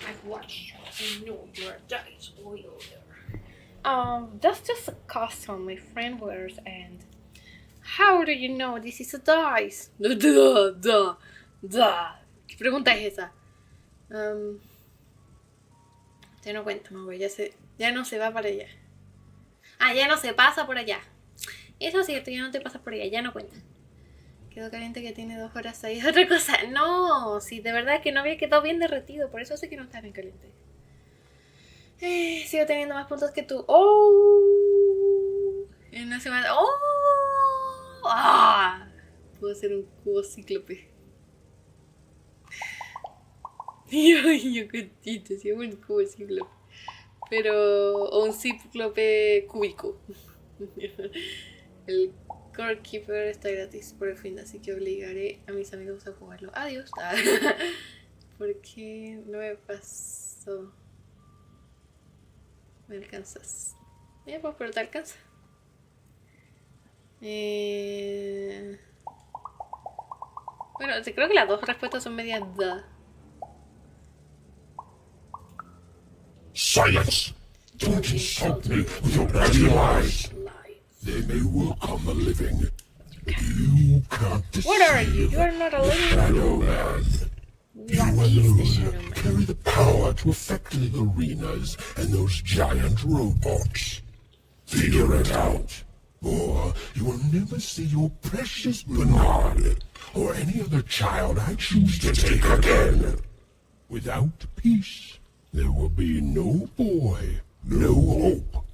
I've watched you. I know you're a dice wielder. That's just a costume my friend wears, and how do you know this is a dice? Duh. ¿Qué pregunta es esa? Ya no cuento, no, ya no se va para allá. Ah, ya no se pasa por allá. Eso es cierto, ya no te pasas por allá, ya no cuenta. Quedó caliente que tiene 2 horas ahí. Otra cosa, no, si de verdad que no había quedado bien derretido, por eso sé que no está bien caliente. Sigo teniendo más puntos que tú. ¡Oh! En una semana. ¡Oh! ¡Ah! Puedo hacer un cubo cíclope. Yo contito, si hago un cubo cíclope. Pero. O un cíclope cúbico. El Core Keeper está gratis por el fin, así que obligaré a mis amigos a jugarlo. Adiós. Porque no me pasó. Me alcanzas. Pues, pero te alcanza. Bueno, creo que las dos respuestas son medias duh. Silence! Don't insult me with your bloody lies. They may well come a living, but you can't deceive What are you? You are not a living Shadow Man. You alone carry the power to affect the arenas and those giant robots. Figure it out, or you will never see your precious Bernard or any other child I choose to take again. Without peace, there will be no boy, no hope,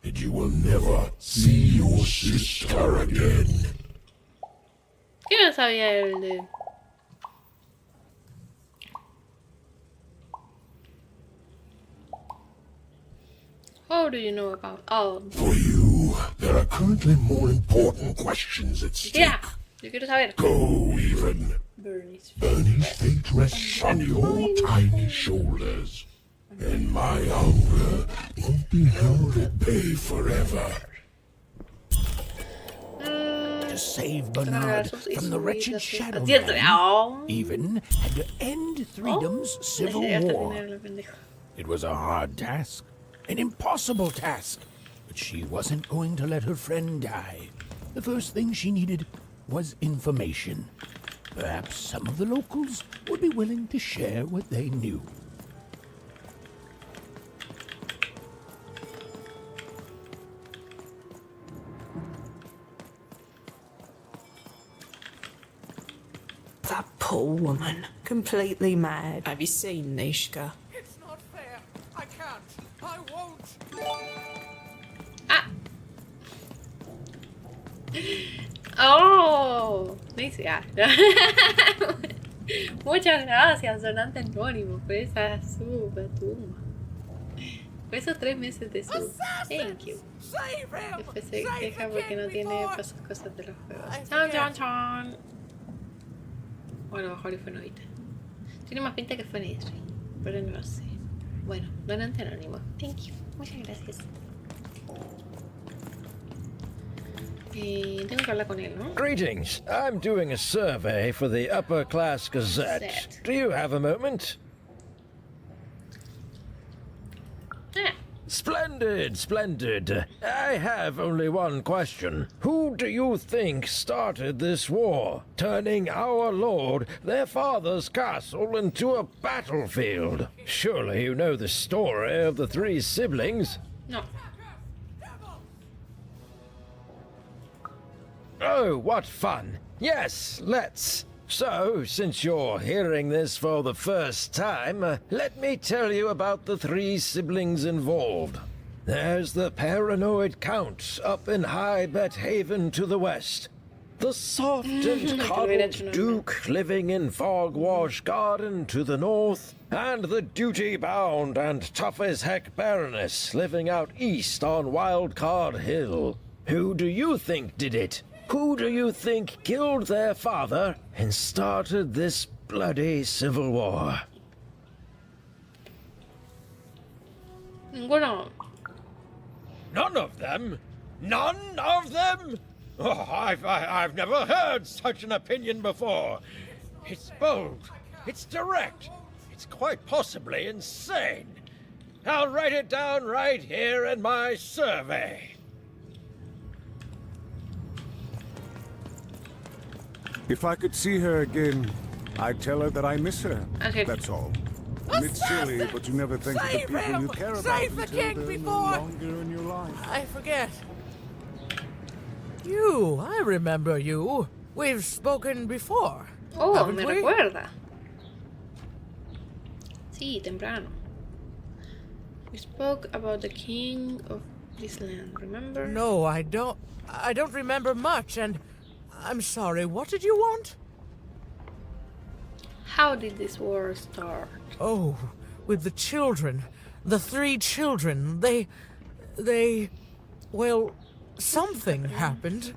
and you will never see your sister again. Yo no sabía el de... How do you know about... Oh. For you, there are currently more important questions at stake. Yeah, yo quiero saber. Go, even. Bernie's Bernie's fate rests on your tiny shoulders, and my hunger won't be held at bay forever. To save Bernard from the wretched Shadow Man, even had to end Freedom's civil war. It was a hard task, an impossible task, but she wasn't going to let her friend die. The first thing she needed was information. Perhaps some of the locals would be willing to share what they knew. That poor woman. Completely mad. Have you seen Nishka? It's not fair. I can't. I won't. Oh, Nicia. Muchas gracias, donante anónimo, por esa tumba. Por esos 3 meses de sub. Thank you. Después se queja porque no tiene esas cosas de los juegos. Chan, chan, chan. O a lo mejor fue novita. Tiene más pinta que fue Nesri, pero no lo sé. Bueno, donante anónimo. Thank you. Muchas gracias. Tengo que hablar con él, ¿no? Greetings. I'm doing a survey for the Upper Class Gazette. Do you have a moment? Splendid, splendid. I have only one question. Who do you think started this war, turning our lord, their father's castle, into a battlefield? Surely you know the story of the 3 siblings. No. Oh, what fun. Yes, let's. So, since you're hearing this for the first time, let me tell you about the 3 siblings involved. There's the paranoid Count up in High Bet Haven to the west. The soft and coddled Duke living in Fogwash Garden to the north. And the duty-bound and tough-as-heck Baroness living out east on Wildcard Hill. Who do you think did it? Who do you think killed their father and started this bloody civil war? Ninguno. None of them? None of them? Oh, I've never heard such an opinion before. It's bold. It's direct. It's quite possibly insane. I'll write it down right here in my survey. If I could see her again, I'd tell her that I miss her. Okay. That's all. And it's silly, but you never think of the people you care about Save the until king they're no before longer in your life. I forget. You, I remember you. We've spoken before. Oh, haven't me we? recuerda. Sí, temprano. We spoke about the king of this land, remember? No, I don't remember much, and I'm sorry. What did you want? How did this war start? Oh, with the children. The 3 children. They... Well, something happened.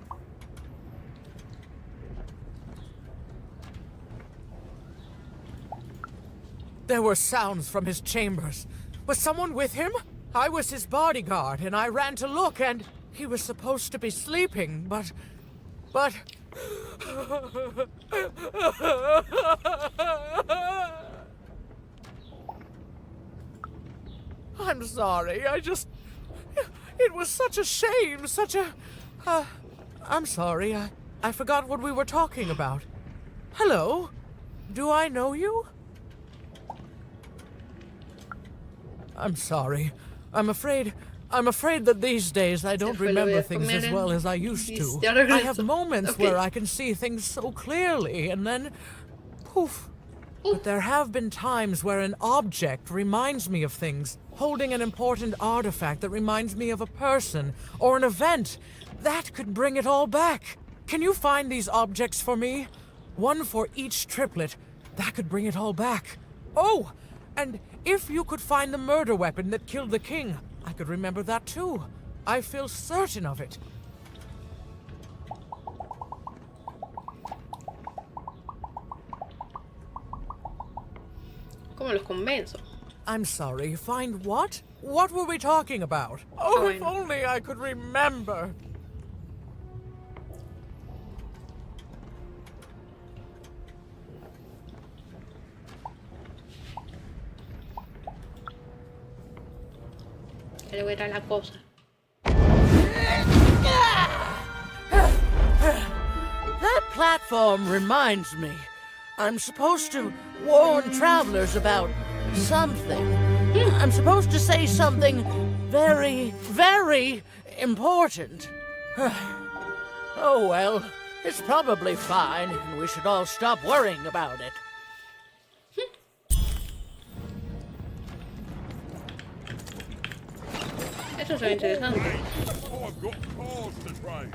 There were sounds from his chambers. Was someone with him? I was his bodyguard, and I ran to look, and He was supposed to be sleeping, but... I'm sorry, it was such a shame, I'm sorry, I forgot what we were talking about. Hello? Do I know you? I'm sorry. I'm afraid that these days I don't remember things as well as I used to. I have moments where I can see things so clearly, and then... poof. But there have been times where an object reminds me of things, holding an important artifact that reminds me of a person, or an event. That could bring it all back. Can you find these objects for me? One for each triplet. That could bring it all back. Oh, and if you could find the murder weapon that killed the king, I could remember that too. I feel certain of it. ¿Cómo los convenzo? I'm sorry, find what? What were we talking about? Oh, if only I could remember. Que le la cosa. That platform reminds me. I'm supposed to warn travelers about something. I'm supposed to say something very, very important. Oh well, it's probably fine, and we should all stop worrying about it. Eso es interesante. I've got cars to trade.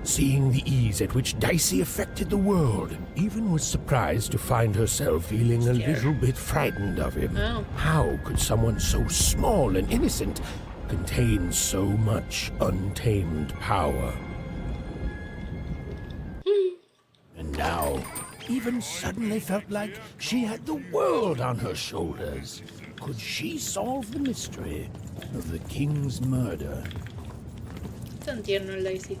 Seeing the ease at which Dicey affected the world, Even was surprised to find herself feeling a little bit frightened of him. Oh. How could someone so small and innocent contain so much untamed power? And now, Even suddenly felt like she had the world on her shoulders. Could she solve the mystery of the king's murder? Tan tierno el Daisy.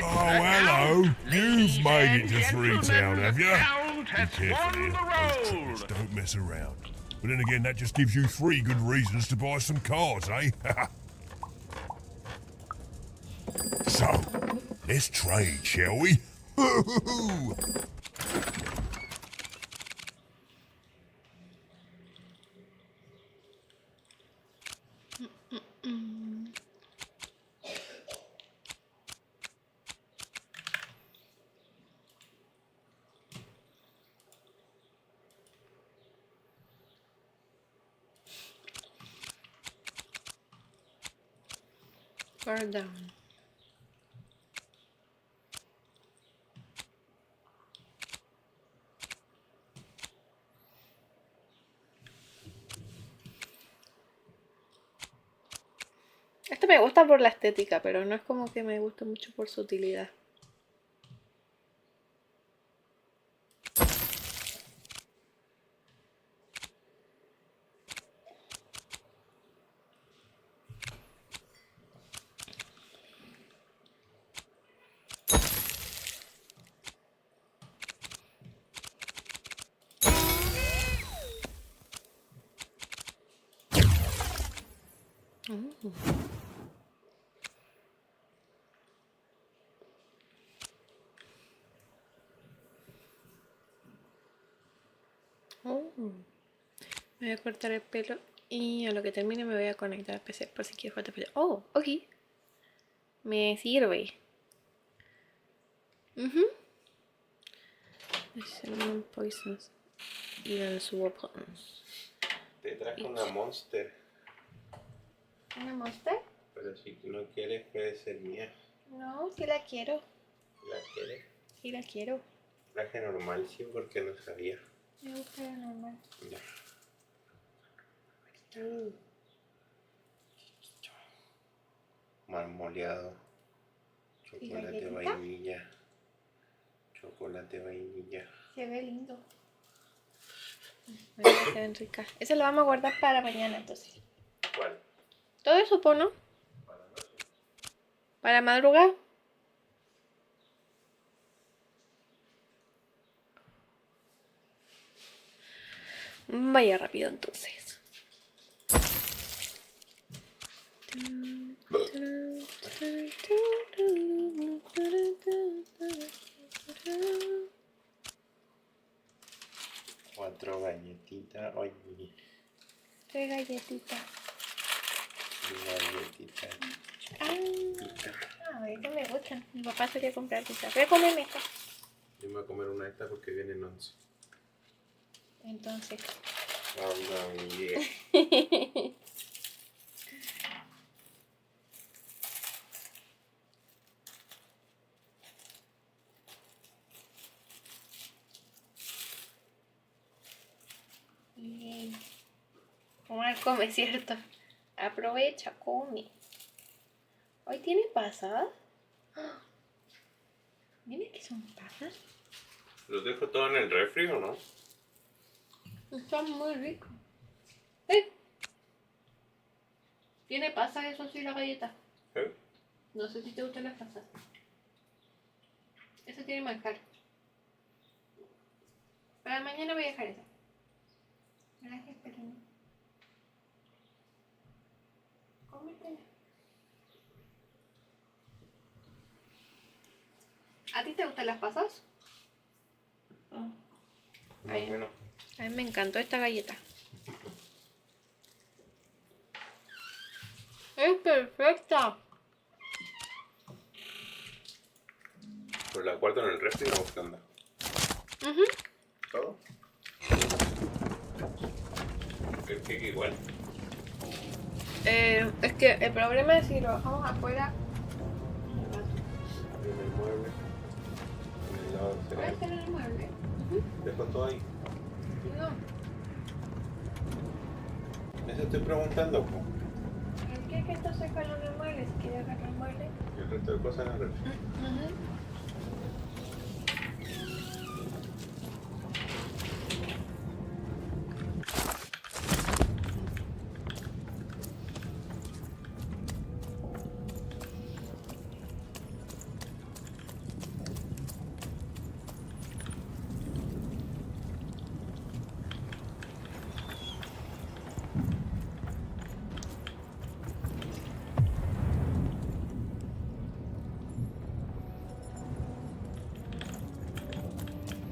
Oh, hello. You've made it to Freetown, have you? Be careful here. Those triplets don't mess around. But then again, that just gives you 3 good reasons to buy some cars, eh? So, let's trade, shall we? Far down. Este me gusta por la estética, pero no es como que me guste mucho por su utilidad. Me voy a cortar el pelo y a lo que termine me voy a conectar al PC por si quiero cortar el pelo. Oh, ok. Me sirve. Poisons. Y then swap buttons. Te traje una monster. ¿Una monster? Pero si no quieres, puede ser mía. No, sí la quiero. ¿La quieres? Sí la quiero. Traje normal, sí, porque no sabía. Me gusta la normal. Ya. Marmoleado. Chocolate vainilla. Chocolate vainilla. Se ve lindo. Me se ven ricas. Eso lo vamos a guardar para mañana entonces. ¿Cuál? Todo eso, ¿po, no? Para madrugar. Vaya rápido entonces. Cuatro galletitas. Oye. 3 galletitas. Galletitas. Estas me gustan. Mi papá solía comprar estas. Voy a comerme esta. Yo me voy a comer una de estas porque vienen 11. Entonces. Oh, yeah. Bien. Omar come, ¿cierto? Aprovecha, come. ¿Hoy tiene pasas? Dime que son pasas. ¿Los dejo todo en el refri o no? Están muy ricos. ¿Tiene pasas eso sí la galleta? No sé si te gustan las pasas. Esa tiene manjar. Para mañana voy a dejar esa. Gracias, cariño. Cómetela. ¿A ti te gustan las pasas? Bueno. A mí me encantó esta galleta. ¡Es perfecta! Pero la guardo en el refri, ¿no? ¿Qué onda? ¿Todo? El cake igual. Es que el problema es si lo dejamos afuera. En el mueble. En el lado del ¿Puede cereal. ser en el mueble? Dejo todo ahí. No. Eso estoy preguntando, po. ¿El qué que entonces dejarlo en el mueble? Si quieres dejarlo en el mueble. Y el resto de cosas en el refri.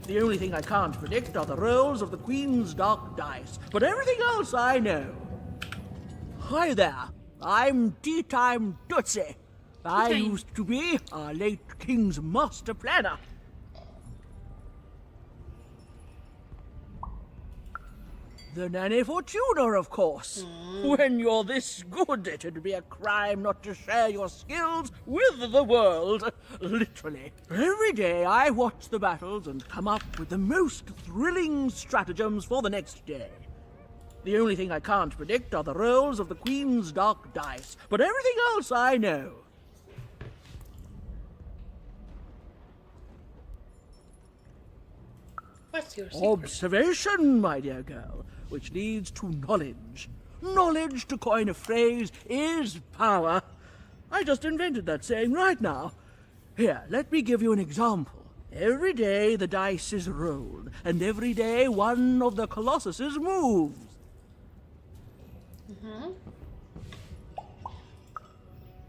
The only thing I can't predict are the rolls of the Queen's dark dice, but everything else I know. Hi there, I'm Tea Time Tootsie. I used to be our late King's master planner. The Nanny Fortuna, of course. When you're this good, it'd be a crime not to share your skills with the world. Literally. Every day I watch the battles and come up with the most thrilling stratagems for the next day. The only thing I can't predict are the rolls of the Queen's dark dice, but everything else I know. What's your secret? Observation, my dear girl, which leads to knowledge. Knowledge, to coin a phrase, is power. I just invented that saying right now. Here, let me give you an example. Every day the dice is rolled, and every day one of the colossuses moves.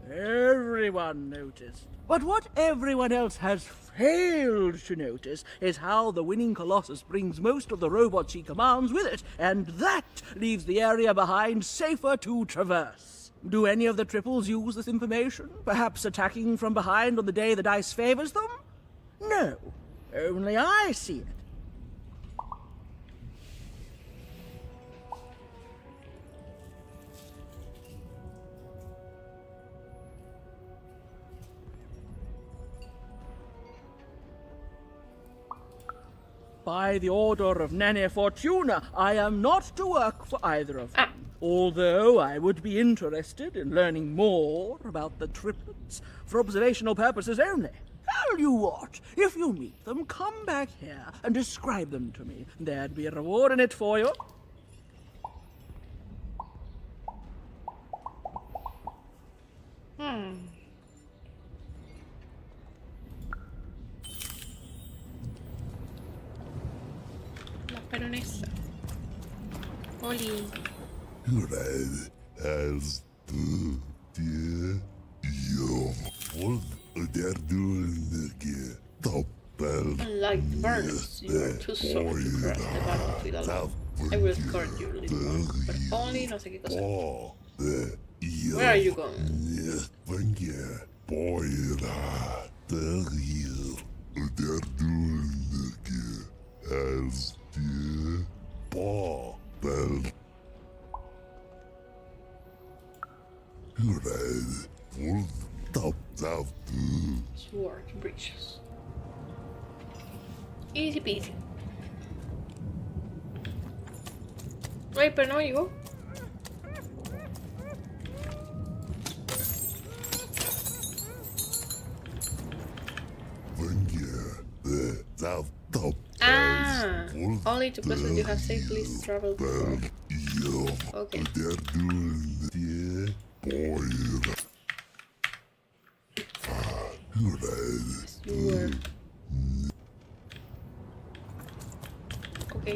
Everyone noticed. But what everyone else has failed to notice is how the winning Colossus brings most of the robots he commands with it, and that leaves the area behind safer to traverse. Do any of the triples use this information? Perhaps attacking from behind on the day the dice favors them? No, only I see it. by the order of Nana Fortuna, I am not to work for either of them. Although I would be interested in learning more about the triplets for observational purposes only. Tell you what, if you meet them, come back here and describe them to me. There'd be a reward in it for you. La baronesa. Oli. Red as the dear young one. They're doing the gear. Top bell. Unlike the barons, you are too soft to cross the battlefield alone. I will escort you, little one, but only no sé qué cosa. Where are you going? Boy, they're doing the gear as dear bell. Red full top out. Sword breaches. Easy peasy. Ay, pero no llegó. Ah, only to places you have safely traveled before. Okay. Ok.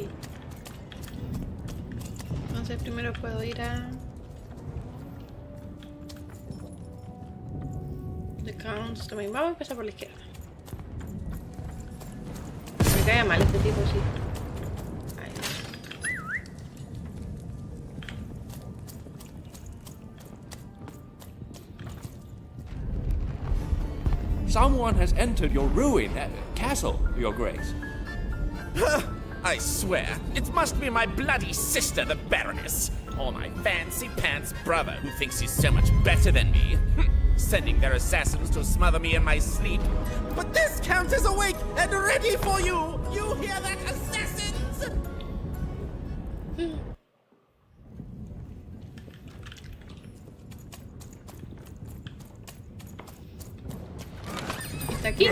Entonces primero puedo ir a... The Counts también. Vamos a empezar por la izquierda. Me cae mal este tipo, sí. Ahí. Someone has entered your ruin, castle, Your Grace. I swear, it must be my bloody sister, the Baroness, or my fancy-pants brother who thinks he's so much better than me, sending their assassins to smother me in my sleep. But this Count is awake and ready for you! You hear that, assassins?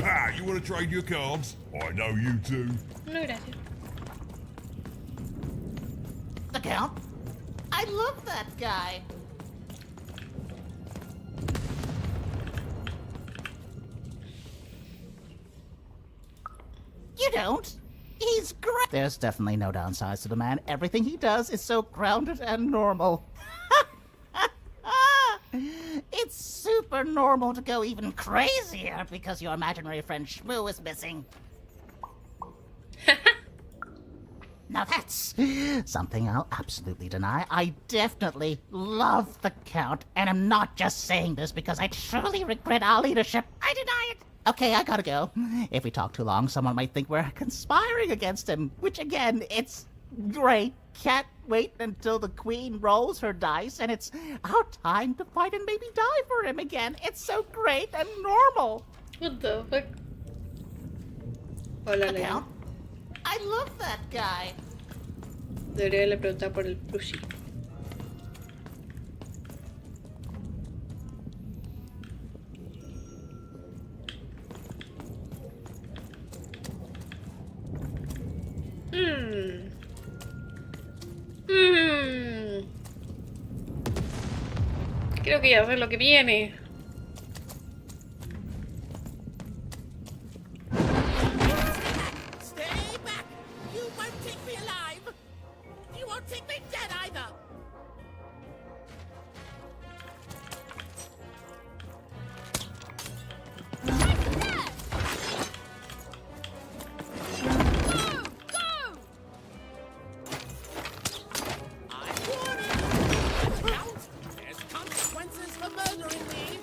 Ah, you want to trade your cards? I know you do. No, gracias. The Count? I love that guy. You don't? He's great. There's definitely no downsides to the man. Everything he does is so grounded and normal. It's super normal to go even crazier because your imaginary friend Shmoo is missing. Now that's something I'll absolutely deny. I definitely love the Count, and I'm not just saying this because I truly regret our leadership. I deny it. Okay, I gotta go. If we talk too long, someone might think we're conspiring against him, which again, it's great. Can't wait until the Queen rolls her dice and it's our time to fight and maybe die for him again. It's so great and normal. What the fuck? Hola, Leon. I love that guy. Debería haberle preguntado por el plushie. Creo que ya sé lo que viene. Stay back! You won't take me alive! You won't take me dead either! There's consequences for murdering me!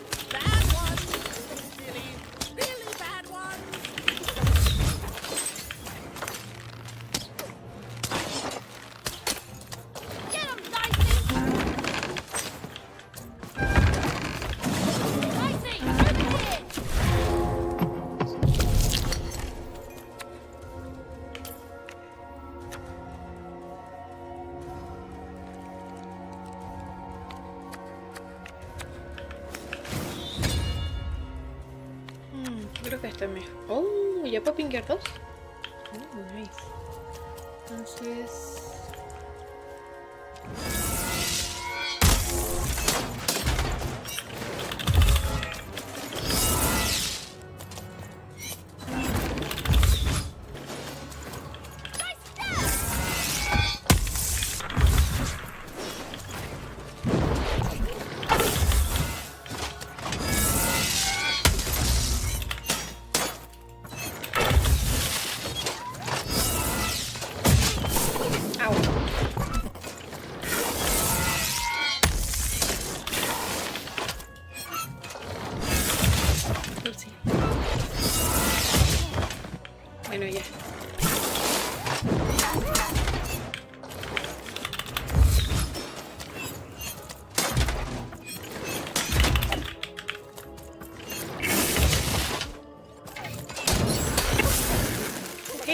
que este me... Oh, ¿ya puedo pinkear dos? Oh, nice. Entonces... Bueno, ya. Ok.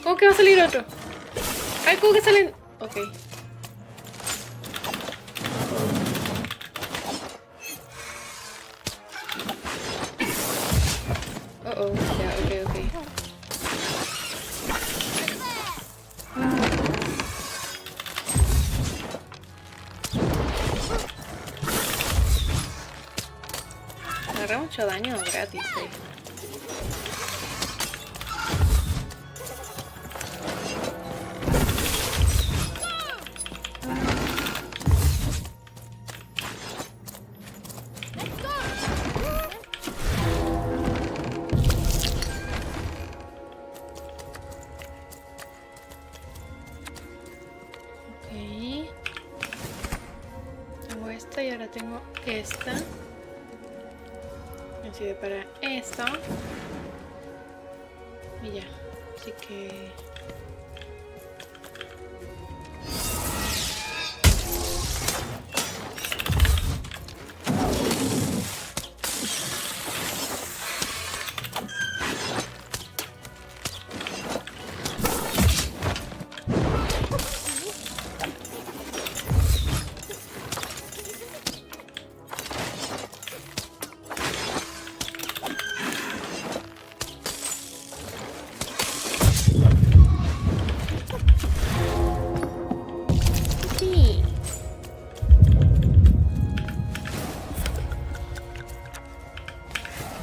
¿Cómo que va a salir otro? Ay, ¿cómo que salen? Ok. Oh, ya, ok. Agarra mucho daño gratis, Tengo esta y ahora tengo esta. Me sirve para esto. Y ya. Así que...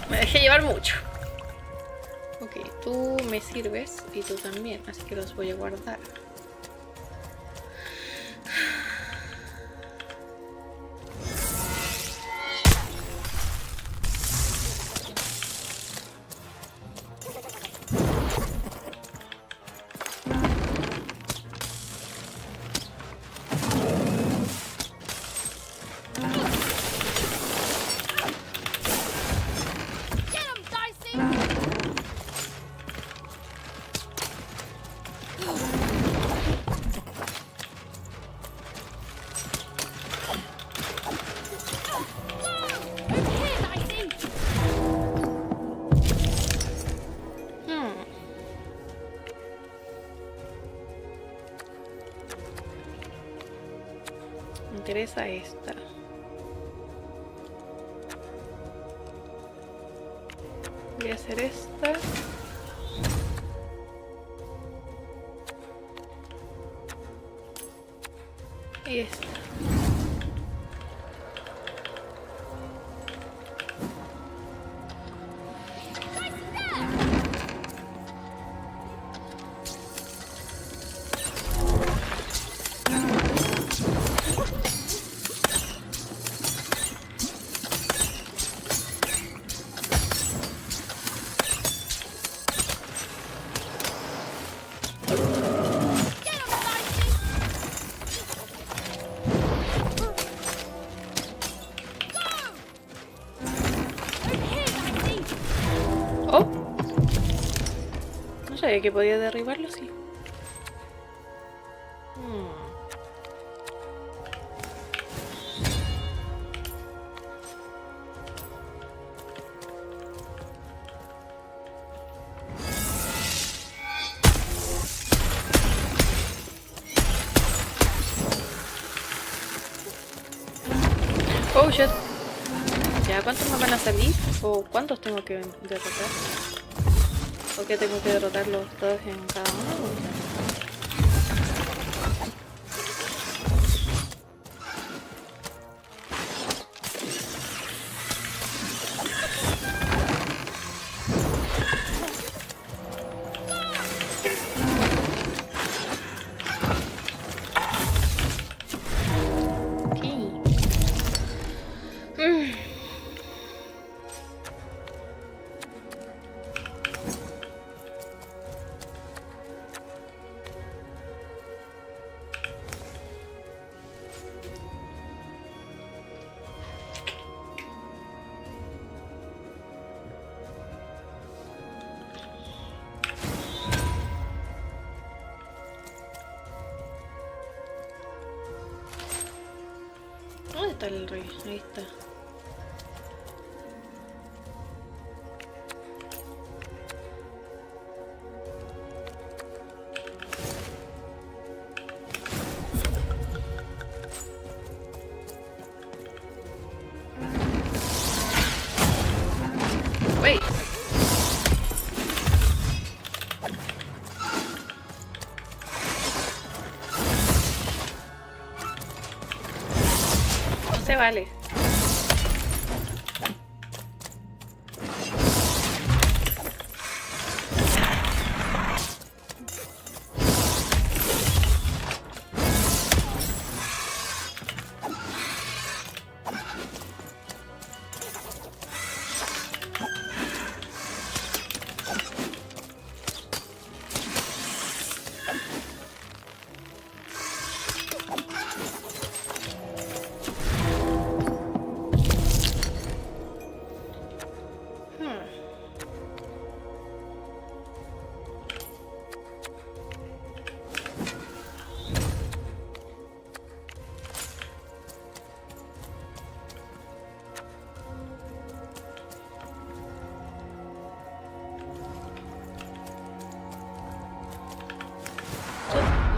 Me dejé llevar mucho. Ok, tú me sirves y tú también, así que los voy a guardar. Me interesa esta. Voy a hacer esta. Y esta. Sabía que podía derribarlo, sí. Oh shit. ¿Ya cuántos me van a salir? ¿O cuántos tengo que derrotar? ¿O que tengo que derrotarlos todos en cada uno? ¿Dónde está el rey? Ahí está. Wait. No se vale.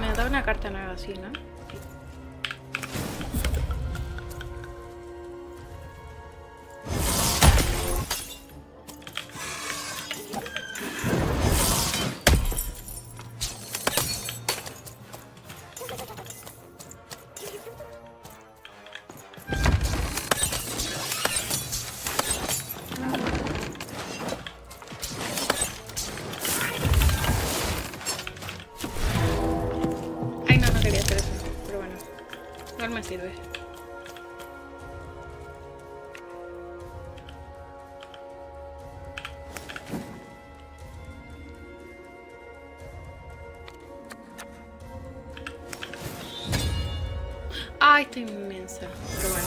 Me da una carta nueva así, ¿no? Ay, no, no quería hacer eso, pero bueno, igual me sirve. Ay, estoy inmensa, pero bueno.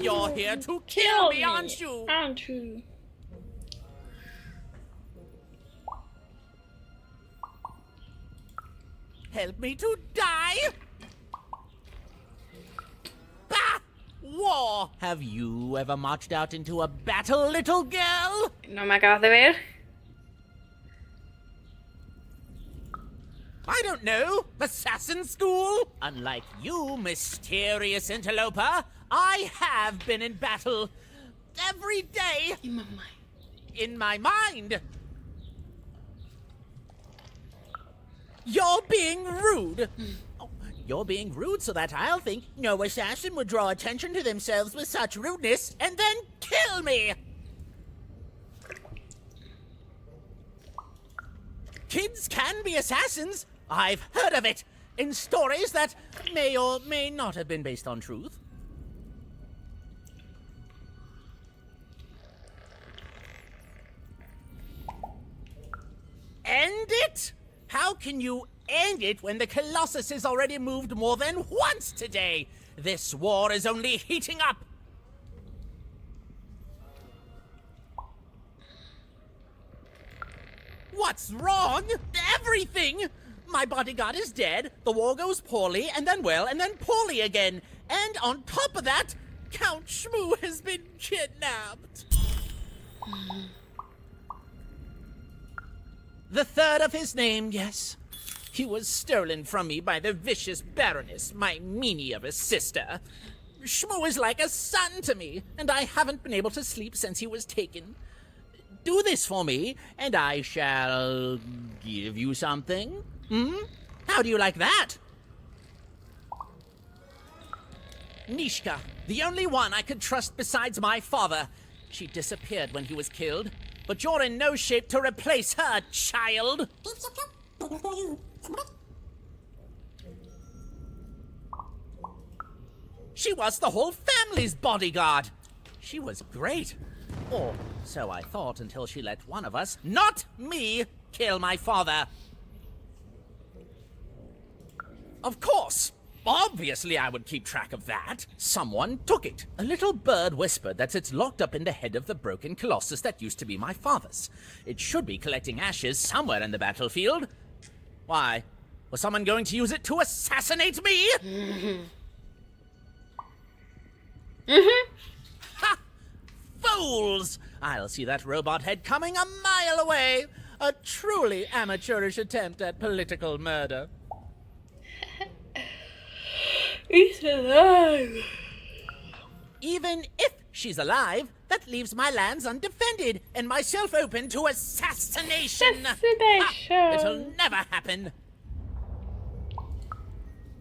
You're here to kill me, aren't you? Aren't you? Help me to die? Bah! War! Have you ever marched out into a battle, little girl? No me acabas de ver. I don't know. Assassin school? Unlike you, mysterious interloper, I have been in battle every day. In my mind. In my mind. You're being rude. Oh, you're being rude so that I'll think no assassin would draw attention to themselves with such rudeness and then kill me. Kids can be assassins. I've heard of it in stories that may or may not have been based on truth. End it? How can you end it when the Colossus has already moved more than once today? This war is only heating up. What's wrong? Everything! My bodyguard is dead, the war goes poorly, and then well, and then poorly again. And on top of that, Count Shmoo has been kidnapped. The third of his name, yes. He was stolen from me by the vicious Baroness, my meanie of a sister. Shmoo is like a son to me, and I haven't been able to sleep since he was taken. Do this for me, and I shall give you something. How do you like that? Nishka, the only one I could trust besides my father. She disappeared when he was killed, but you're in no shape to replace her, child. She was the whole family's bodyguard. She was great. Or so I thought until she let one of us, not me, kill my father. Of course. Obviously I would keep track of that. Someone took it. A little bird whispered that it's locked up in the head of the broken Colossus that used to be my father's. It should be collecting ashes somewhere in the battlefield. Why? Was someone going to use it to assassinate me? Ha! Fools! I'll see that robot head coming a mile away. A truly amateurish attempt at political murder. He's alive. Even if she's alive, that leaves my lands undefended and myself open to assassination. Ha! It'll never happen.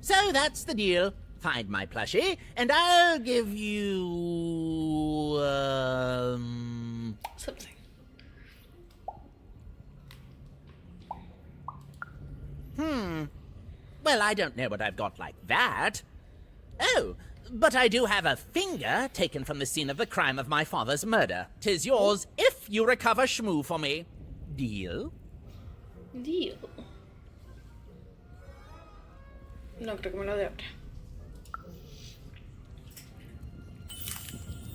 So that's the deal. Find my plushie, and I'll give you something. Well, I don't know what I've got like that. Oh, but I do have a finger taken from the scene of the crime of my father's murder. 'Tis yours if you recover Shmoo for me. Deal? Deal. No creo que me lo dé ahora.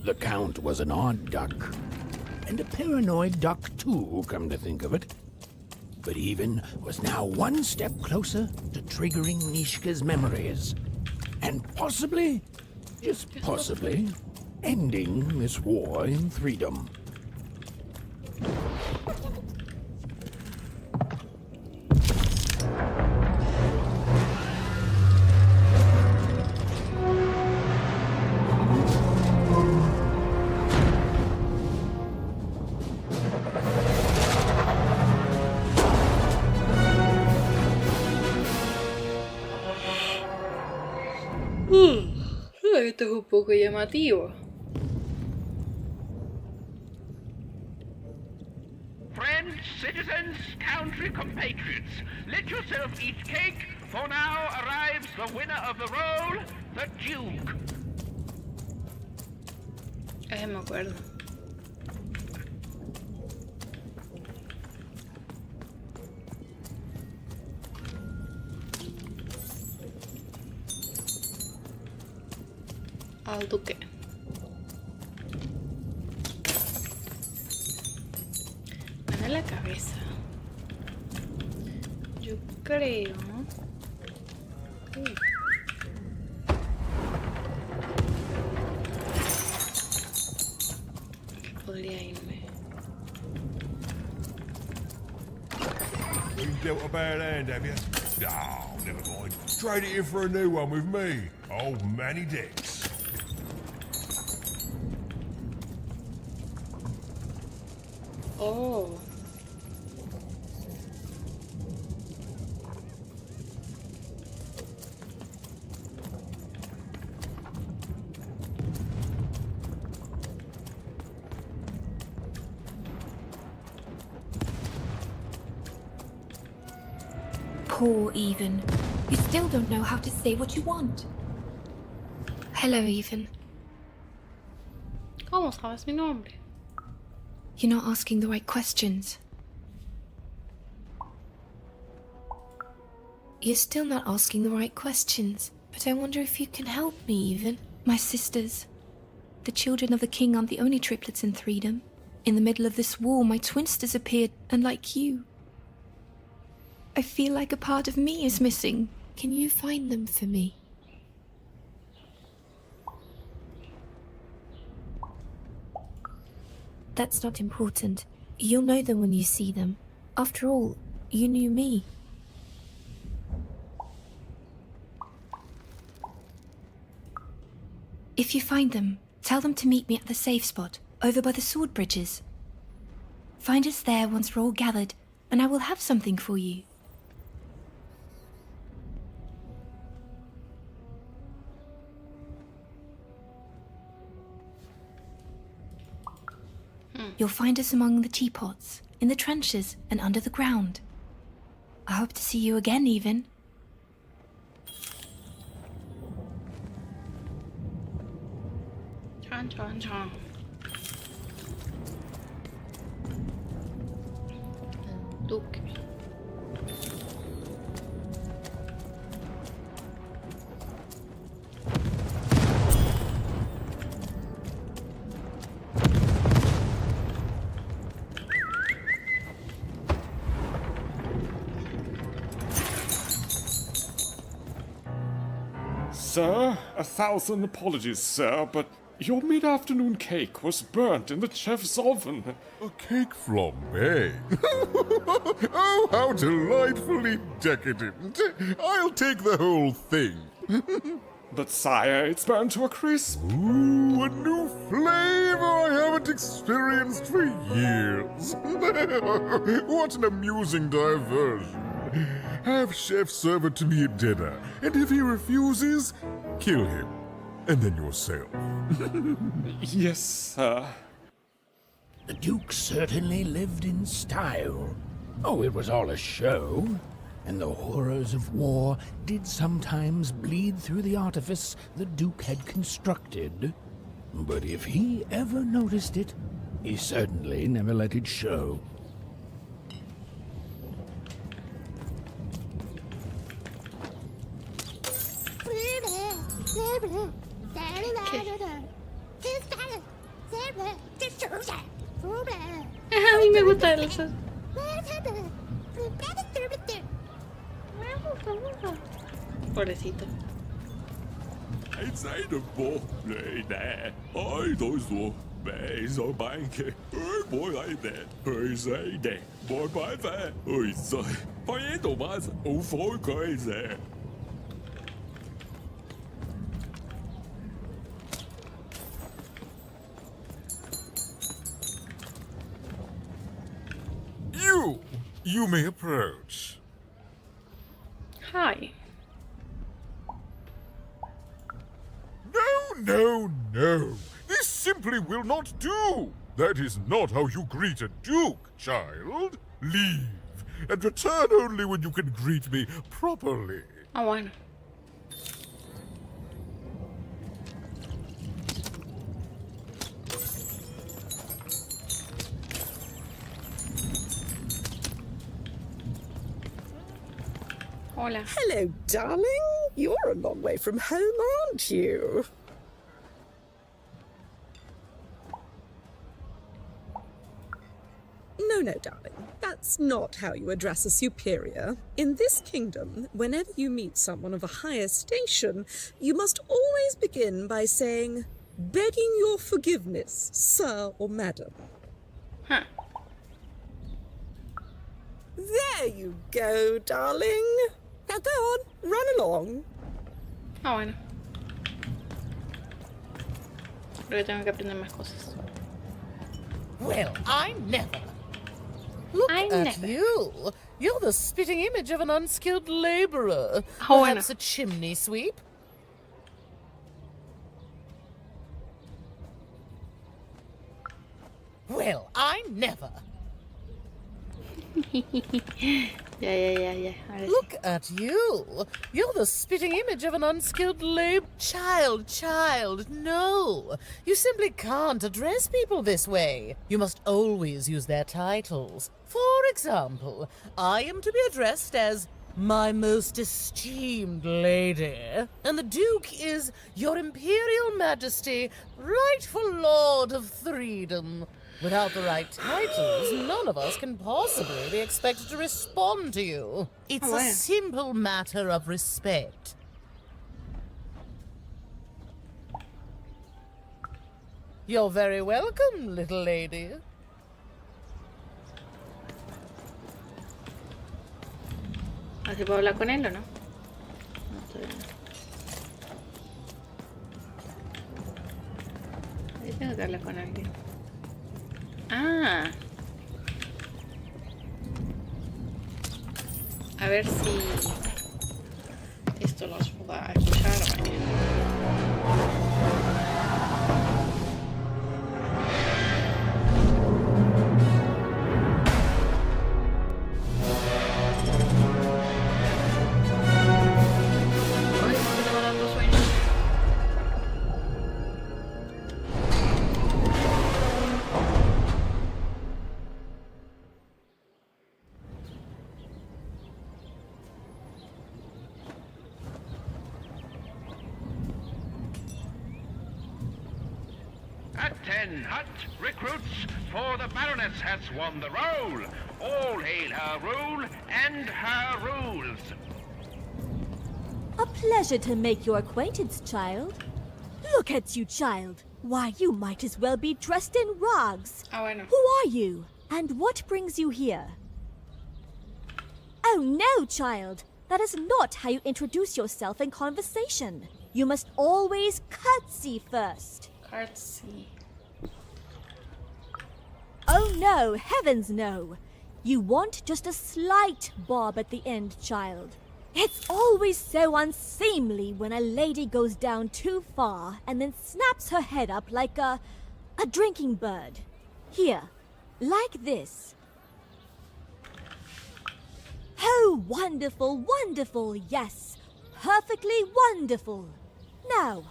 The Count was an odd duck, and a paranoid duck too, come to think of it. But Even was now one step closer to triggering Nishka's memories, and possibly, just possibly, ending this war in Threedom. Esto es un poco llamativo. Friends, citizens, country compatriots, let yourself eat cake, for now arrives the winner of the role, the Duke. Me acuerdo. Al duque. la cabeza. Yo creo... Podría irme. You've dealt a bad hand, have you? Oh, never mind. Trade it in for a new one with me. Old Manny Dex. Oh. Poor Even. You still don't know how to say what you want. Hello, Even. ¿Cómo sabes mi nombre? You're not asking the right questions. You're still not asking the right questions. But I wonder if you can help me, Even. My sisters. The children of the king aren't the only triplets in Threedom. In the middle of this war, my twins disappeared, unlike you. I feel like a part of me is missing. Can you find them for me? That's not important. You'll know them when you see them. After all, you knew me. If you find them, tell them to meet me at the safe spot, over by the sword bridges. Find us there once we're all gathered, and I will have something for you. You'll find us among the teapots, in the trenches, and under the ground. I hope to see you again, Even. Chon, chon, chon. Duque. Sir, 1,000 apologies, sir, but your mid-afternoon cake was burnt in the chef's oven. A cake flambe? Oh, how delightfully decadent. I'll take the whole thing. But sire, it's burned to a crisp. Ooh, a new flavor I haven't experienced for years. What an amusing diversion. Have chef serve it to me at dinner, and if he refuses, kill him. And then yourself. Yes, sir. The Duke certainly lived in style. Oh, it was all a show. And the horrors of war did sometimes bleed through the artifice the Duke had constructed. But if he ever noticed it, he certainly never let it show. A mí me gusta eso. Pobrecito. Hãy dạy được bộ này nè. Ôi tôi ruột mẹ rồi bạn kìa. Ôi bố lại nè. Ôi dạy nè. Bố bái về. Ôi giời. Phải ấy đồ mà ủ phối coi nè. You may approach. Hi. No. This simply will not do. That is not how you greet a duke, child. Leave, and return only when you can greet me properly. Ah, bueno. Hola. Hello, darling. You're a long way from home, aren't you? No no, darling. That's not how you address a superior. In this kingdom, whenever you meet someone of a higher station, you must always begin by saying, "Begging your forgiveness, sir or madam." Huh. There you go, darling. Now go on, run along. Ah, bueno. Creo que tengo que aprender más cosas. Well, I never. Look at you. You're the spitting image of an unskilled laborer. Perhaps a chimney sweep? Well, I never. Yeah. Look at you. You're the spitting image of an unskilled Child, no. You simply can't address people this way. You must always use their titles. For example, I am to be addressed as my most esteemed lady, and the Duke is Your Imperial Majesty, rightful Lord of Freedom. Without the right titles, none of us can possibly be expected to respond to you. It's a simple matter of respect. You're very welcome, little lady. ¿Así puedo hablar con él o no? No estoy bien. Ahí tengo que hablar con alguien. Ah. A ver si esto los pueda escuchar. At 10 hut recruits, for the Baroness has won the roll. All hail her rule and her rules. A pleasure to make your acquaintance, child. Look at you, child. Why, you might as well be dressed in rags. Ah, bueno. Who are you? And what brings you here? Oh no, child. That is not how you introduce yourself in conversation. You must always curtsy first. Curtsy. Oh no, heavens no. You want just a slight bob at the end, child. It's always so unseemly when a lady goes down too far and then snaps her head up like a drinking bird. Here, like this. Oh, wonderful, wonderful, yes. Perfectly wonderful. Now,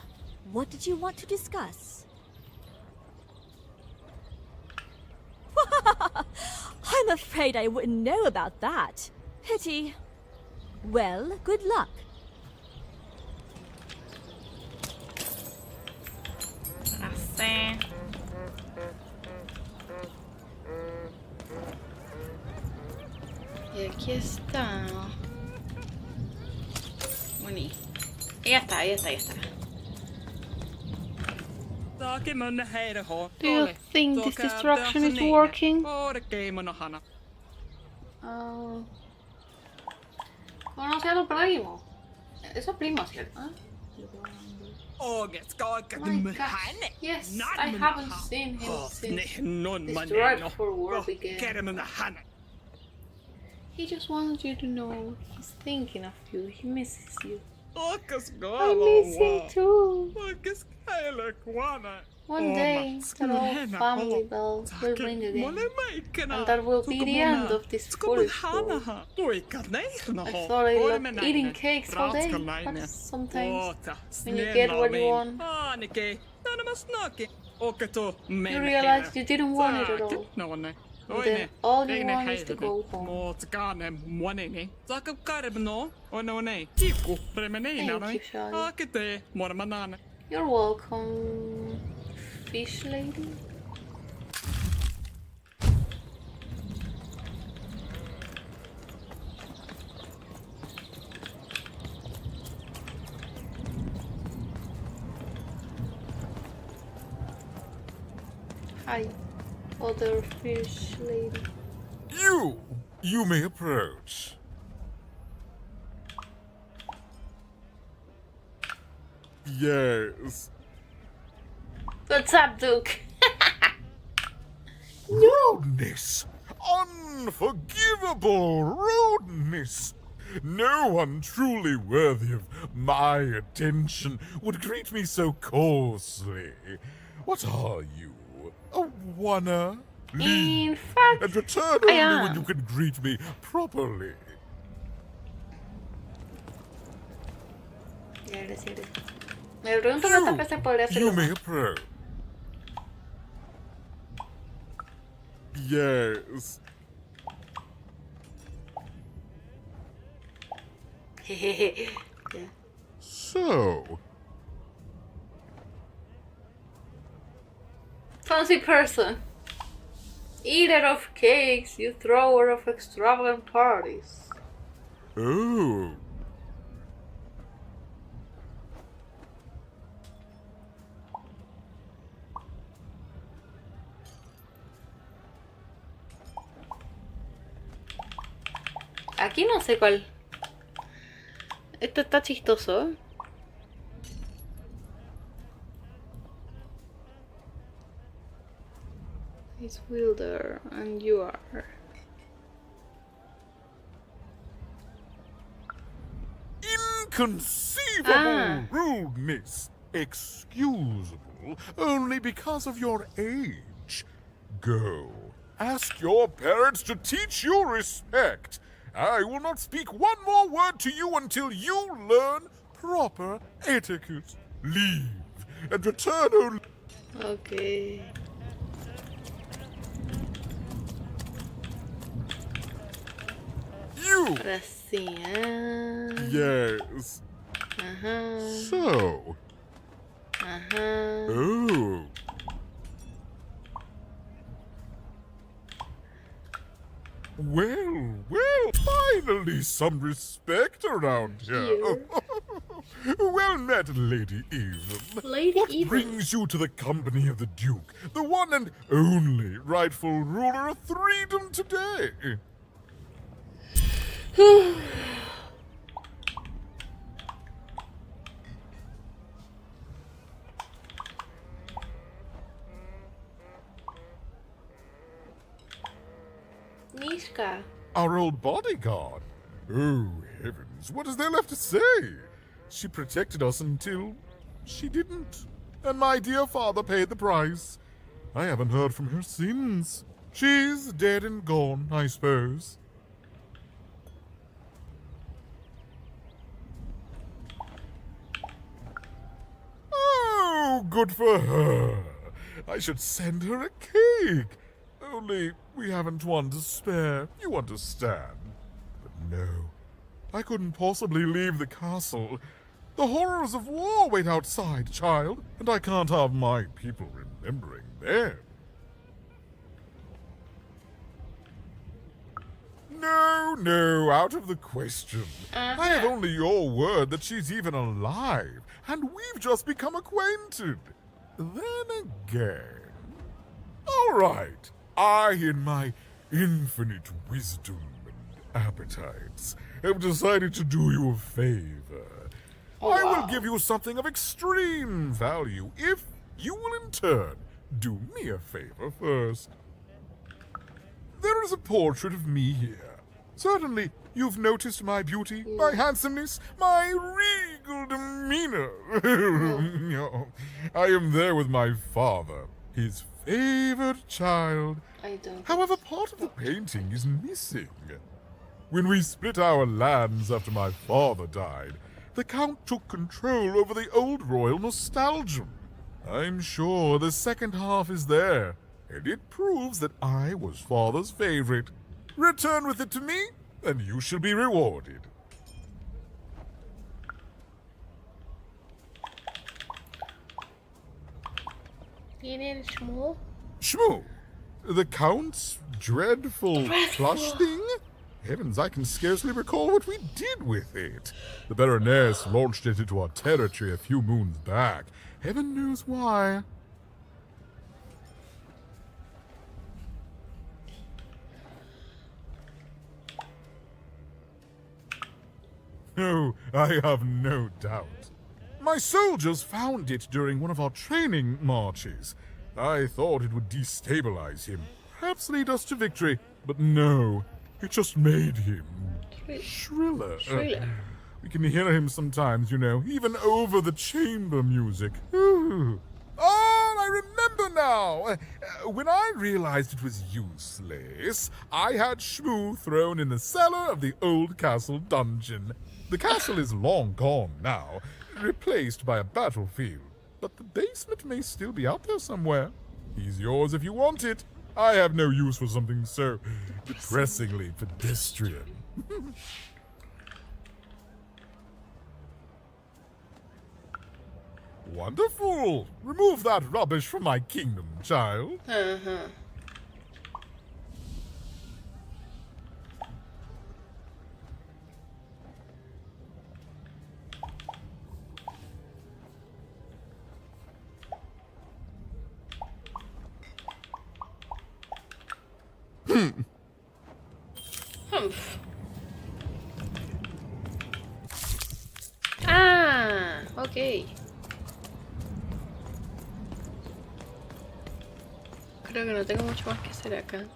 what did you want to discuss? I'm afraid I wouldn't know about that. Pity. Well, good luck. Así. Y aquí está. Bueno, ya está. Do you think this distraction is working? Conoce a tu primo. Eso es primo, ¿cierto? Oh my gosh. Yes, I haven't seen him since this drive for war began. He just wants you to know he's thinking of you. He misses you. I miss him too. One day, the whole family bell will ring again, and that will be the end of this foolish war. I thought I loved eating cakes all day, but sometimes, when you get what you want, you realize you didn't want it at all. And then all you want is to go home. Thank you, Shai. You're welcome, fish lady. Hi, other fish lady. You may approach. Yes. What's up, Duke? Rudeness! Unforgivable rudeness! No one truly worthy of my attention would greet me so coarsely. What are you? A wanna? In fact, and return only when you can greet me properly. Ya, eres. Me pregunto cuántas veces podría hacerlo. You may approach. Yes. Yeah. So. Fancy person. Eater of cakes, you thrower of extravagant parties. Oh. Aquí no sé cuál. Esto está chistoso. He's wielder and you are. Inconceivable rudeness. Excusable only because of your age. Go. Ask your parents to teach you respect. I will not speak one more word to you until you learn proper etiquette. Leave and return only. Okay. You. Ahora sí, Yes. So. Oh. Well, finally some respect around here. Well met, Lady Even. What brings you to the company of the Duke, the one and only rightful ruler of Freedom today? Mishka. Our old bodyguard. Oh, heavens, what is there left to say? She protected us until she didn't. And my dear father paid the price. I haven't heard from her since. She's dead and gone, I suppose. Oh, good for her. I should send her a cake. Only we haven't one to spare, you understand. But no, I couldn't possibly leave the castle. The horrors of war wait outside, child, and I can't have my people remembering them. No, out of the question. I have only your word that she's even alive, and we've just become acquainted. Then again. All right. I, in my infinite wisdom and appetites, have decided to do you a favor. I will give you something of extreme value if you will in turn do me a favor first. There is a portrait of me here. Certainly, you've noticed my beauty, my handsomeness, my regal demeanor. No, I am there with my father, his favored child. However, part of the painting is missing. When we split our lands after my father died, the Count took control over the old royal nostalgia. I'm sure the second half is there, and it proves that I was father's favorite. Return with it to me, and you shall be rewarded. Shmoo? The Count's dreadful plush thing? Heavens, I can scarcely recall what we did with it. The Baroness launched it into our territory a few moons back. Heaven knows why. Oh, I have no doubt. My soldiers found it during one of our training marches. I thought it would destabilize him, perhaps lead us to victory, but no, it just made him shriller. We can hear him sometimes, you know, even over the chamber music. Ooh. Oh, I remember now! When I realized it was useless, I had Shmoo thrown in the cellar of the old castle dungeon. The castle is long gone now, replaced by a battlefield, but the basement may still be out there somewhere. He's yours if you want it. I have no use for something so depressingly pedestrian. Wonderful! Remove that rubbish from my kingdom, child. Ah, ok. Creo que no tengo mucho más que hacer acá.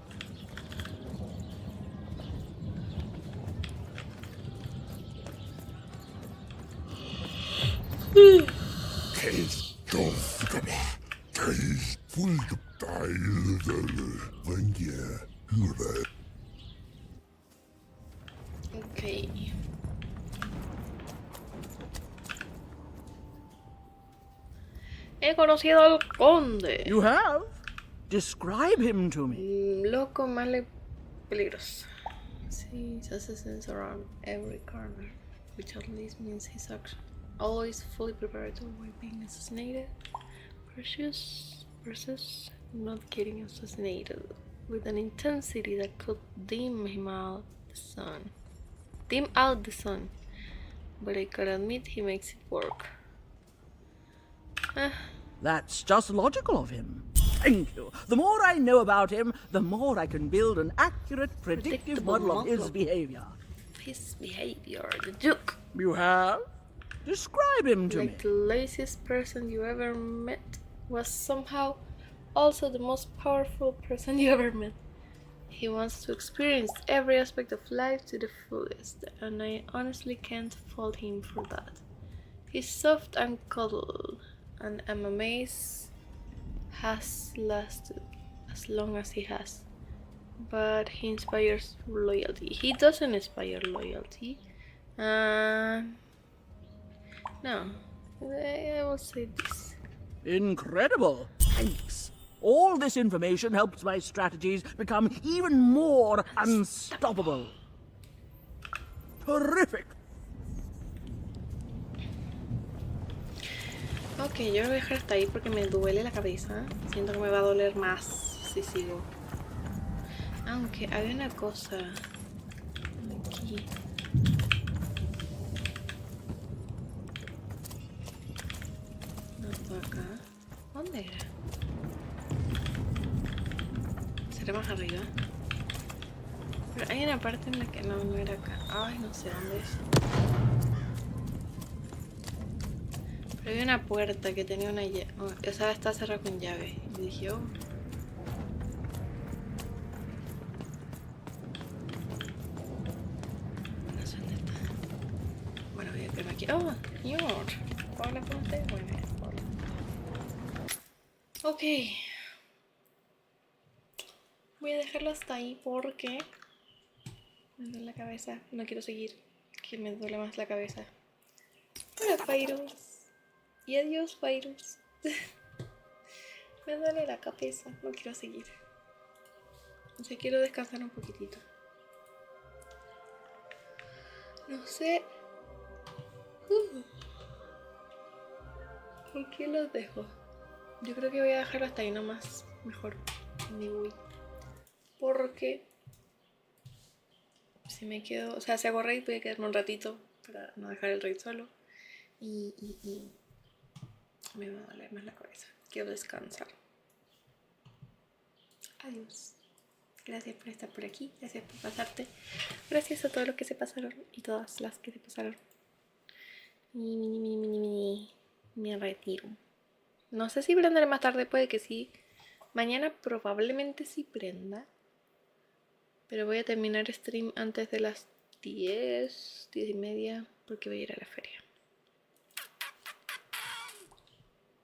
Ok. He conocido al conde. You have? Describe him to me. Loco, malo y peligroso. Sees assassins around every corner, which at least means he's actually always fully prepared to avoid being assassinated. Precious versus not getting assassinated with an intensity that could dim out the sun. But I could admit he makes it work. That's just logical of him. Thank you. The more I know about him, the more I can build an accurate, predictive model of his behavior. The Duke. You have? Describe him to me. Like the laziest person you ever met was somehow also the most powerful person you ever met. He wants to experience every aspect of life to the fullest, and I honestly can't fault him for that. He's soft and cuddle, and I'm amazed has lasted as long as he has. But he inspires loyalty. He doesn't inspire loyalty. No, I will say this. Incredible. Thanks. All this information helps my strategies become even more unstoppable. Terrific. Ok, yo lo voy a dejar hasta ahí porque me duele la cabeza. Siento que me va a doler más si sigo. Aunque había una cosa aquí. No, acá. ¿Dónde era? ¿Será más arriba? Pero hay una parte en la que no era acá. Ay, no sé dónde es. Pero había una puerta que tenía una llave. O sea, está cerrada con llave. Y dije, oh. No sé dónde está. Bueno, voy a quedarme aquí. Oh, señor. Hola, ¿cómo estás? Bueno, hola. Ok. Voy a dejarlo hasta ahí porque me duele la cabeza. No quiero seguir. Que me duele más la cabeza. Hola, Pyrus. Y adiós, Pyrus. Me duele la cabeza, no quiero seguir. O sea, quiero descansar un poquitito. No sé. ¿Por qué los dejo? Yo creo que voy a dejarlo hasta ahí nomás. Mejor. Me voy. Porque si me quedo... O sea, si hago raid voy a quedarme un ratito para no dejar el raid solo. Y me va a doler más la cabeza. Quiero descansar. Adiós. Gracias por estar por aquí. Gracias por pasarte. Gracias a todos los que se pasaron y todas las que se pasaron. Me retiro. No sé si prenderé más tarde, puede que sí. Mañana probablemente sí prenda. Pero voy a terminar stream antes de las 10, 10 y media, porque voy a ir a la feria.